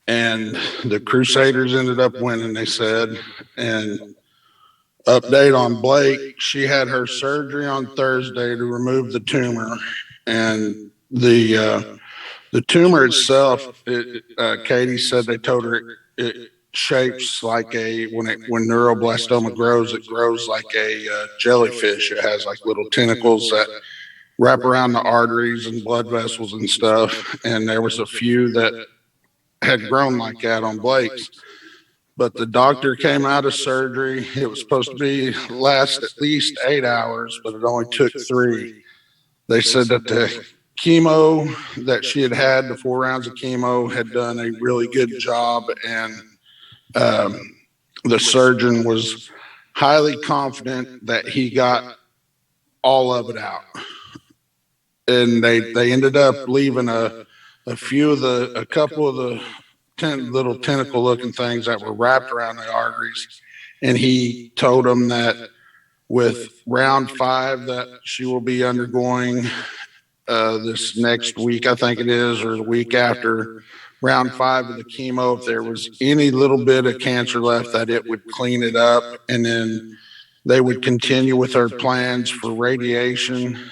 And the Crusaders ended up winning, they said. And update on Blake, she had her surgery on Thursday to remove the tumor. And the tumor itself, Katie said they told her it shapes like when neuroblastoma grows, it grows like a jellyfish. It has like little tentacles that wrap around the arteries and blood vessels and stuff. And there was a few that had grown like that on Blake's. But the doctor came out of surgery. It was supposed to last at least 8 hours, but it only took 3. They said that the chemo that she had, the 4 rounds of chemo, had done a really good job. And the surgeon was highly confident that he got all of it out. And they ended up leaving a couple of the little tentacle looking things that were wrapped around the arteries. And he told them that with round 5 that she will be undergoing this next week, I think it is, or the week after round 5 of the chemo, if there was any little bit of cancer left, that it would clean it up. And then they would continue with their plans for radiation,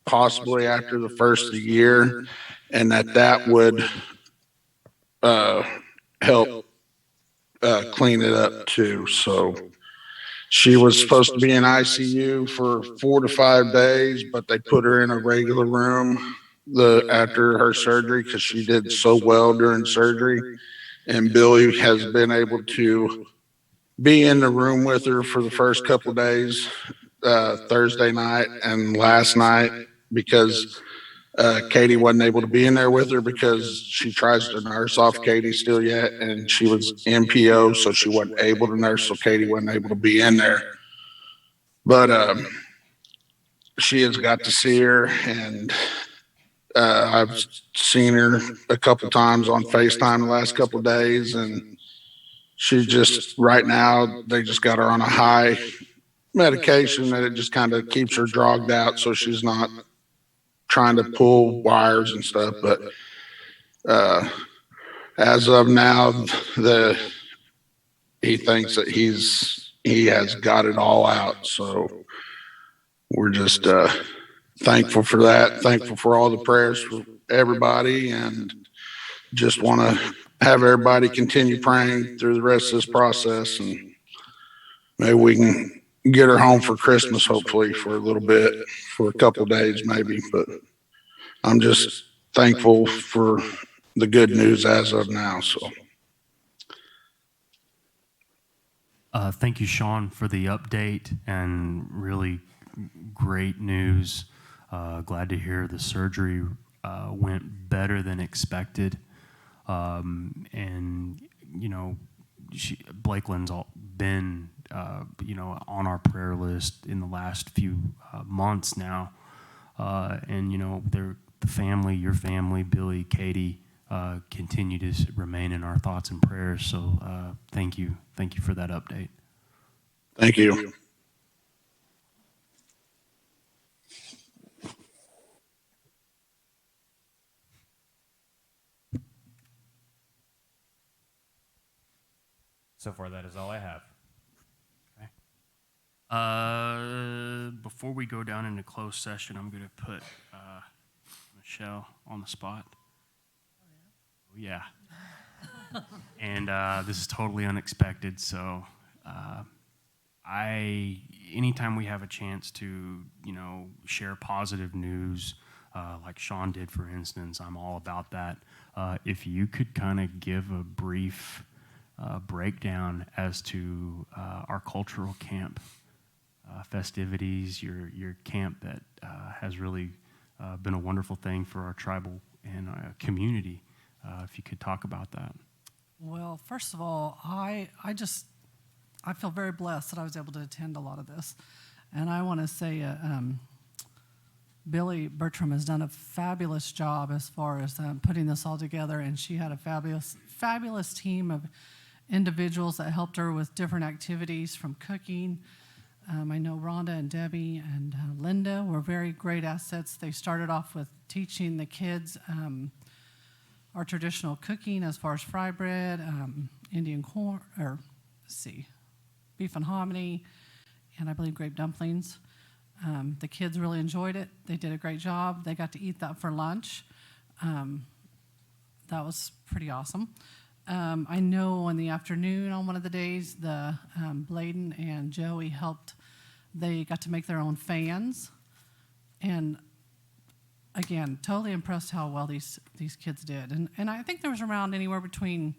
possibly after the first of the year, and that would help clean it up too. So she was supposed to be in ICU for 4 to 5 days, but they put her in a regular room after her surgery because she did so well during surgery. And Billy has been able to be in the room with her for the first couple of days, Thursday night and last night, because Katie wasn't able to be in there with her because she tries to nurse off Katie still yet, and she was MPO, so she wasn't able to nurse, so Katie wasn't able to be in there. But she has got to see her, and I've seen her a couple times on FaceTime the last couple of days, and she just right now they just got her on a high medication that it just kind of keeps her drogged out, so she's not trying to pull wires and stuff. But as of now, he thinks that he has got it all out. So we're just thankful for that. Thankful for all the prayers for everybody, and just want to have everybody continue praying through the rest of this process, and maybe we can get her home for Christmas, hopefully for a little bit, for a couple of days maybe. But I'm just thankful for the good news as of now. So. Thank you, Sean, for the update and really great news. Glad to hear the surgery went better than expected. And, you know, Blakeland's been, you know, on our prayer list in the last few months now. And, you know, the family, your family, Billy, Katie, continue to remain in our thoughts and prayers. So thank you. Thank you for that update. Thank you. So far, that is all I have. Before we go down into closed session, I'm going to put Michelle on the spot. Oh, yeah. And this is totally unexpected, so anytime we have a chance to, you know, share positive news, like Sean did, for instance, I'm all about that. If you could kind of give a brief breakdown as to our cultural camp festivities, your camp that has really been a wonderful thing for our tribal and community. If you could talk about that. Well, first of all, I feel very blessed that I was able to attend a lot of this. And I want to say Billy Bertram has done a fabulous job as far as putting this all together, and she had a fabulous team of individuals that helped her with different activities from cooking. I know Rhonda and Debbie and Linda were very great assets. They started off with teaching the kids our traditional cooking as far as fry bread, Indian corn, beef and hominy, and I believe grape dumplings. The kids really enjoyed it. They did a great job. They got to eat that for lunch. That was pretty awesome. I know in the afternoon on one of the days, the Bladen and Joey helped. They got to make their own fans. And again, totally impressed how well these kids did. And I think there was around anywhere between,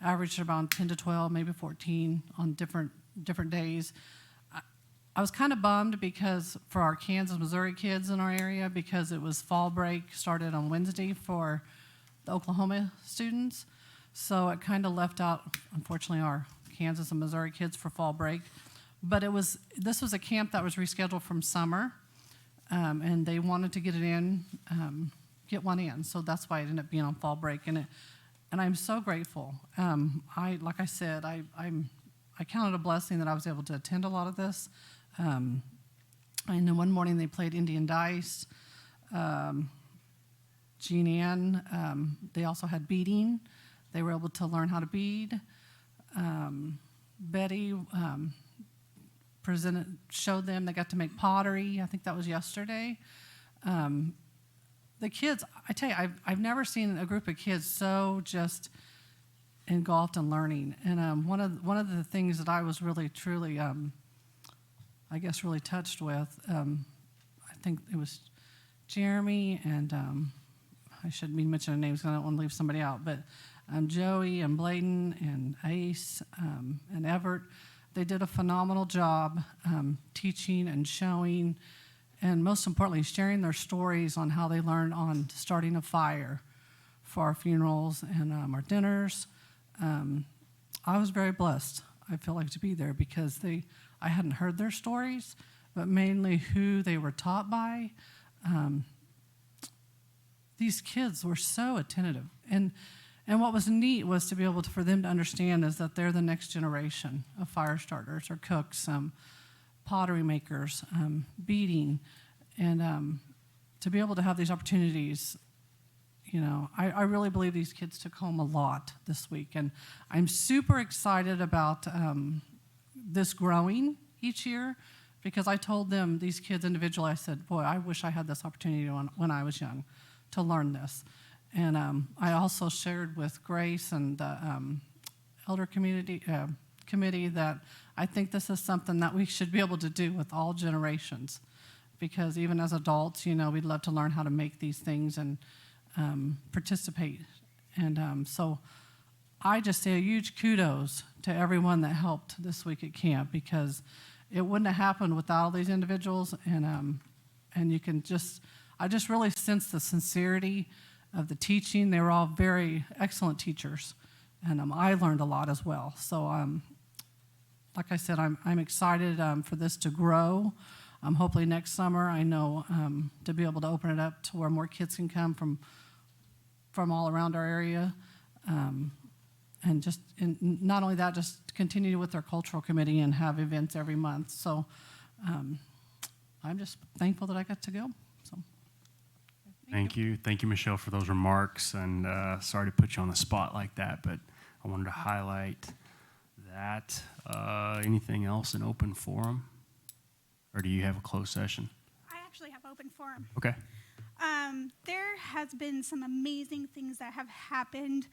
averaged around 10 to 12, maybe 14 on different days. I was kind of bummed because for our Kansas, Missouri kids in our area, because it was fall break, started on Wednesday for the Oklahoma students. So it kind of left out, unfortunately, our Kansas and Missouri kids for fall break. But this was a camp that was rescheduled from summer, and they wanted to get one in. So that's why it ended up being on fall break. And I'm so grateful. Like I said, I counted a blessing that I was able to attend a lot of this. I know one morning they played Indian dice. Jean Ann, they also had beading. They were able to learn how to bead. Betty showed them. They got to make pottery. I think that was yesterday. The kids, I tell you, I've never seen a group of kids so just engulfed in learning. And one of the things that I was really, truly, I guess, really touched with, I think it was Jeremy and I shouldn't be mentioning names because I don't want to leave somebody out, but Joey and Bladen and Ace and Everett, they did a phenomenal job teaching and showing, and most importantly, sharing their stories on how they learned on starting a fire for our funerals and our dinners. I was very blessed, I feel like, to be there because I hadn't heard their stories, but mainly who they were taught by. these kids were so attentive. And what was neat was to be able to, for them to understand is that they're the next generation of fire starters or cooks, pottery makers, beading, and to be able to have these opportunities. I really believe these kids took home a lot this week, and I'm super excited about this growing each year, because I told them, these kids individually, I said, boy, I wish I had this opportunity when I was young to learn this. And I also shared with Grace and the elder committee that I think this is something that we should be able to do with all generations, because even as adults, we'd love to learn how to make these things and participate. And so I just say a huge kudos to everyone that helped this week at camp, because it wouldn't have happened without all these individuals. And you can I just really sense the sincerity of the teaching. They were all very excellent teachers, and I learned a lot as well. So like I said, I'm excited for this to grow. Hopefully next summer, I know to be able to open it up to where more kids can come from all around our area. And not only that, just continue with our cultural committee and have events every month. So I'm just thankful that I got to go. So Thank you, Michelle, for those remarks. And sorry to put you on the spot like that, but I wanted to highlight that. Anything else in open forum? Or do you have a closed session? I actually have open forum. Okay. There has been some amazing things that have happened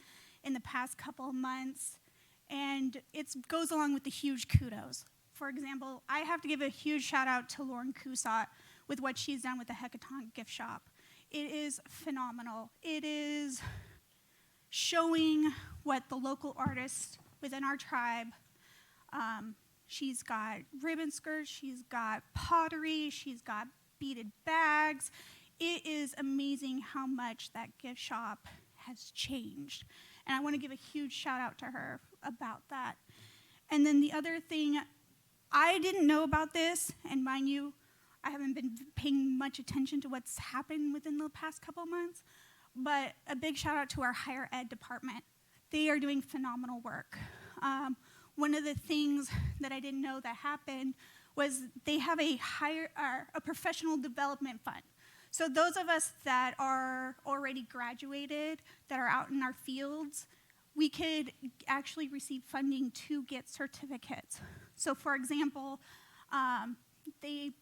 in the past couple of months, and it goes along with the huge kudos. For example, I have to give a huge shout out to Lauren Cusat with what she's done with the Hackathon gift shop. It is phenomenal. It is showing what the local artists within our tribe, she's got ribbon skirts, she's got pottery, she's got beaded bags. It is amazing how much that gift shop has changed. And I want to give a huge shout out to her about that. And then the other thing, I didn't know about this, and mind you, I haven't been paying much attention to what's happened within the past couple of months, but a big shout out to our higher ed department. They are doing phenomenal work. One of the things that I didn't know that happened was they have a professional development fund. So those of us that are already graduated, that are out in our fields, we could actually receive funding to get certificates. So for example, the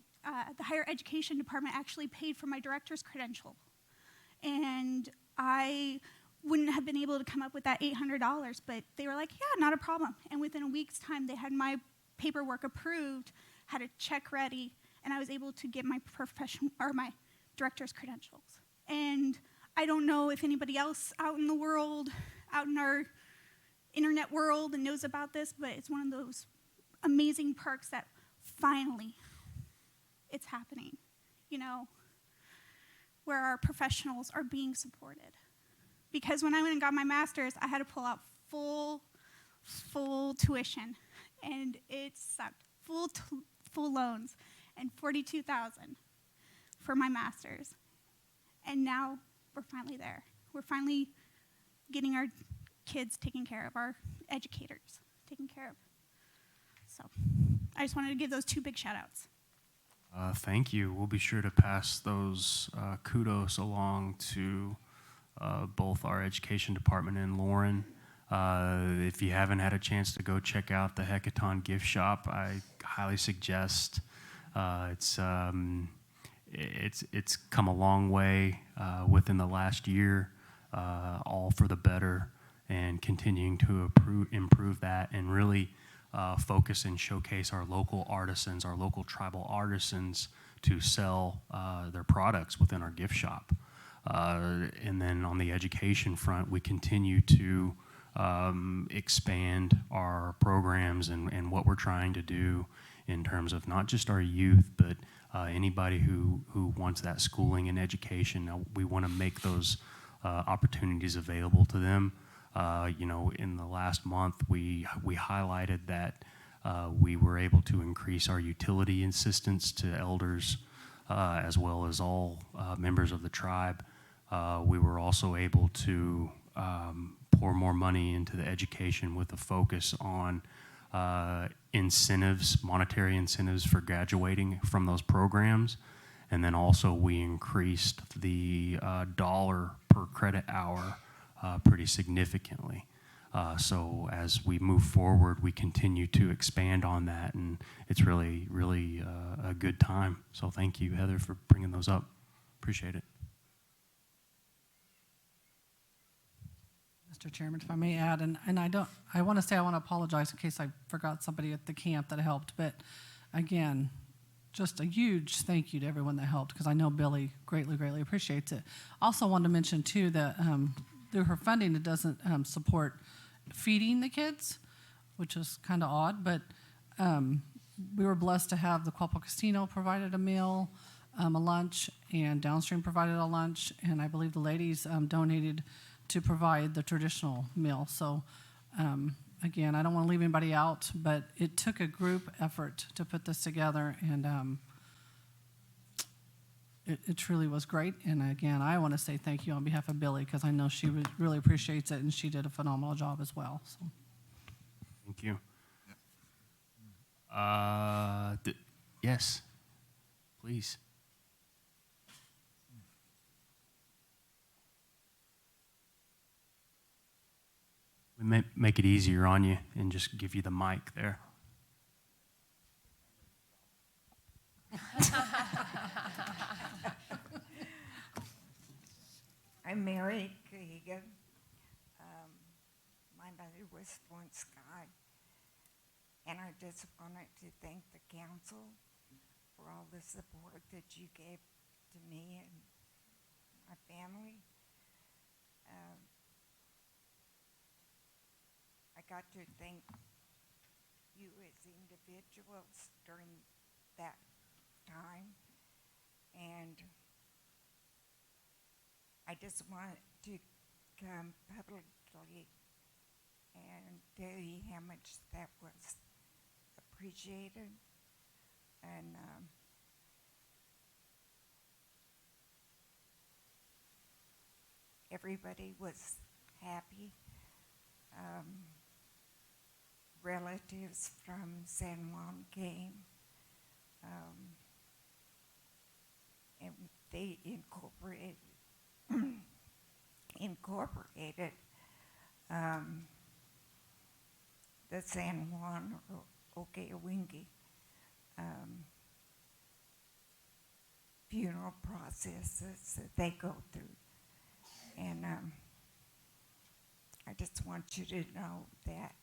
higher education department actually paid for my director's credential. And I wouldn't have been able to come up with that $800, but they were like, yeah, not a problem. And within a week's time, they had my paperwork approved, had a check ready, and I was able to get my my director's credentials. And I don't know if anybody else out in the world, out in our internet world, and knows about this, but it's one of those amazing perks that finally it's happening, where our professionals are being supported. Because when I went and got my master's, I had to pull out full tuition, and it sucked. Full loans, and $42,000 for my master's. And now we're finally there. We're finally getting our kids taken care of, our educators taken care of. So I just wanted to give those two big shout outs. Thank you. We'll be sure to pass those kudos along to both our education department and Lauren. If you haven't had a chance to go check out the Hackathon gift shop, I highly suggest. It's come a long way within the last year, all for the better, and continuing to improve that, and really focus and showcase our local artisans, our local tribal artisans, to sell their products within our gift shop. And then on the education front, we continue to expand our programs and what we're trying to do in terms of not just our youth, but anybody who wants that schooling and education. We want to make those opportunities available to them. In the last month, we highlighted that we were able to increase our utility assistance to elders as well as all members of the tribe We were also able to pour more money into the education with a focus on incentives, monetary incentives for graduating from those programs. And then also we increased the dollar per credit hour pretty significantly. So as we move forward, we continue to expand on that, and it's really, really a good time. So thank you, Heather, for bringing those up. Appreciate it. Mr. Chairman, if I may add, and I want to apologize in case I forgot somebody at the camp that helped, but again, just a huge thank you to everyone that helped, because I know Billy greatly, greatly appreciates it. Also wanted to mention too that through her funding, it doesn't support feeding the kids, which is kind of odd, but we were blessed to have the Quapaw Casino provided a meal, a lunch, and Downstream provided a lunch, and I believe the ladies donated to provide the traditional meal. So again, I don't want to leave anybody out, but it took a group effort to put this together, and it truly was great. And again, I want to say thank you on behalf of Billy, because I know she really appreciates it, and she did a phenomenal job as well. So. Thank you. Yes, please. We may make it easier on you and just give you the mic there. I'm Mary Keegan. My mother was born Sky, and I just wanted to thank the council for all the support that you gave to me and my family. I got to thank you as individuals during that time, and I just wanted to come publicly and tell you how much that was appreciated. And everybody was happy. Relatives from San Juan came, and they incorporated the San Juan or O-gah-pah funeral processes that they go through. And I just want you to know that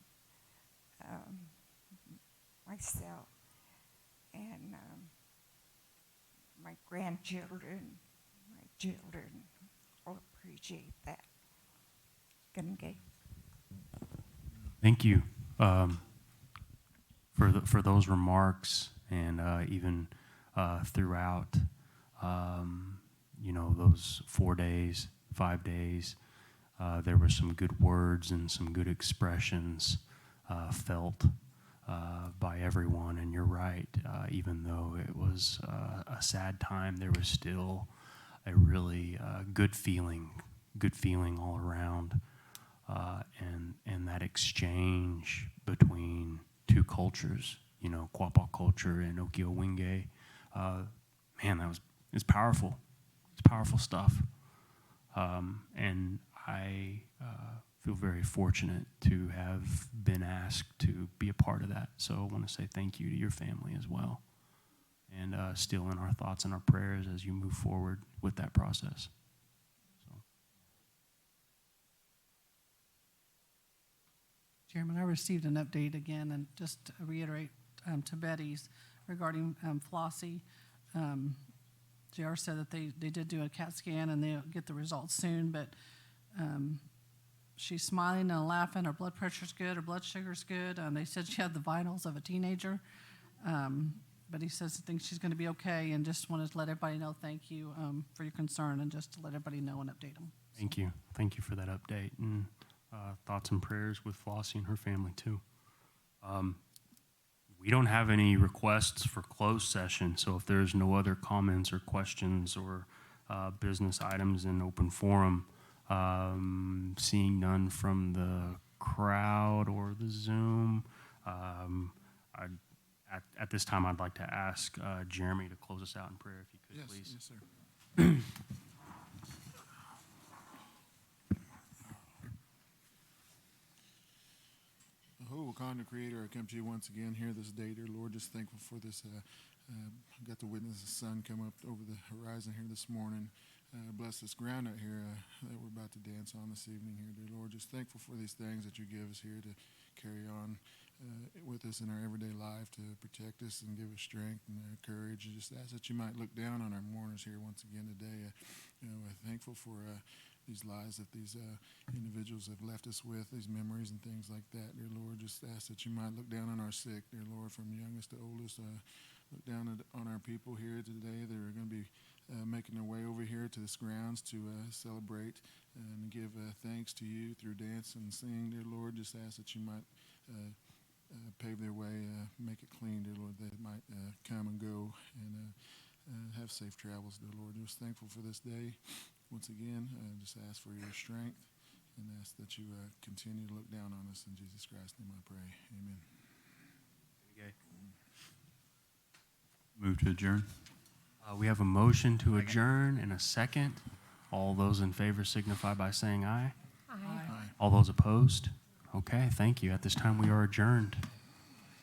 myself and my grandchildren, my children will appreciate that. Okay. Thank you for those remarks, and even throughout, those 4 days, 5 days, there were some good words and some good expressions felt by everyone. And you're right, even though it was a sad time, there was still a really good feeling all around. And that exchange between two cultures, Quapaw culture and Okiowinge, man, it's powerful. It's powerful stuff. And I feel very fortunate to have been asked to be a part of that. So I want to say thank you to your family as well. And still in our thoughts and our prayers as you move forward with that process. Chairman, I received an update again, and just to reiterate to Betty's regarding Flossie. JR said that they did do a CAT scan and they'll get the results soon, but she's smiling and laughing. Her blood pressure's good, her blood sugar's good. They said she had the vitals of a teenager, but he says he thinks she's going to be okay, and just wanted to let everybody know thank you for your concern, and just to let everybody know and update them. Thank you. Thank you for that update. And thoughts and prayers with Flossie and her family too. We don't have any requests for closed session, so if there's no other comments or questions or business items in open forum? Seeing none from the crowd or the Zoom, at this time, I'd like to ask Jeremy to close us out in prayer, if you could, please. Yes, sir. Oh, Wakanda Creator, I come to you once again here this day, dear Lord, just thankful for this. Got to witness the sun come up over the horizon here this morning. Bless this ground out here that we're about to dance on this evening here, dear Lord. Just thankful for these things that you give us here to carry on with us in our everyday life, to protect us and give us strength and courage. And just ask that you might look down on our mourners here once again today. We're thankful for these lives that these individuals have left us with, these memories and things like that, dear Lord. Just ask that you might look down on our sick, dear Lord, from youngest to oldest. Look down on our people here today that are going to be making their way over here to this grounds to celebrate and give thanks to you through dance and singing, dear Lord. Just ask that you might pave their way, make it clean, dear Lord, that it might come and go and have safe travels, dear Lord. Just thankful for this day. Once again, just ask for your strength and ask that you continue to look down on us. In Jesus Christ's name I pray. Amen. Move to adjourn. We have a motion to adjourn and a second. All those in favor signify by saying aye. Aye. All those opposed? Okay, thank you. At this time, we are adjourned.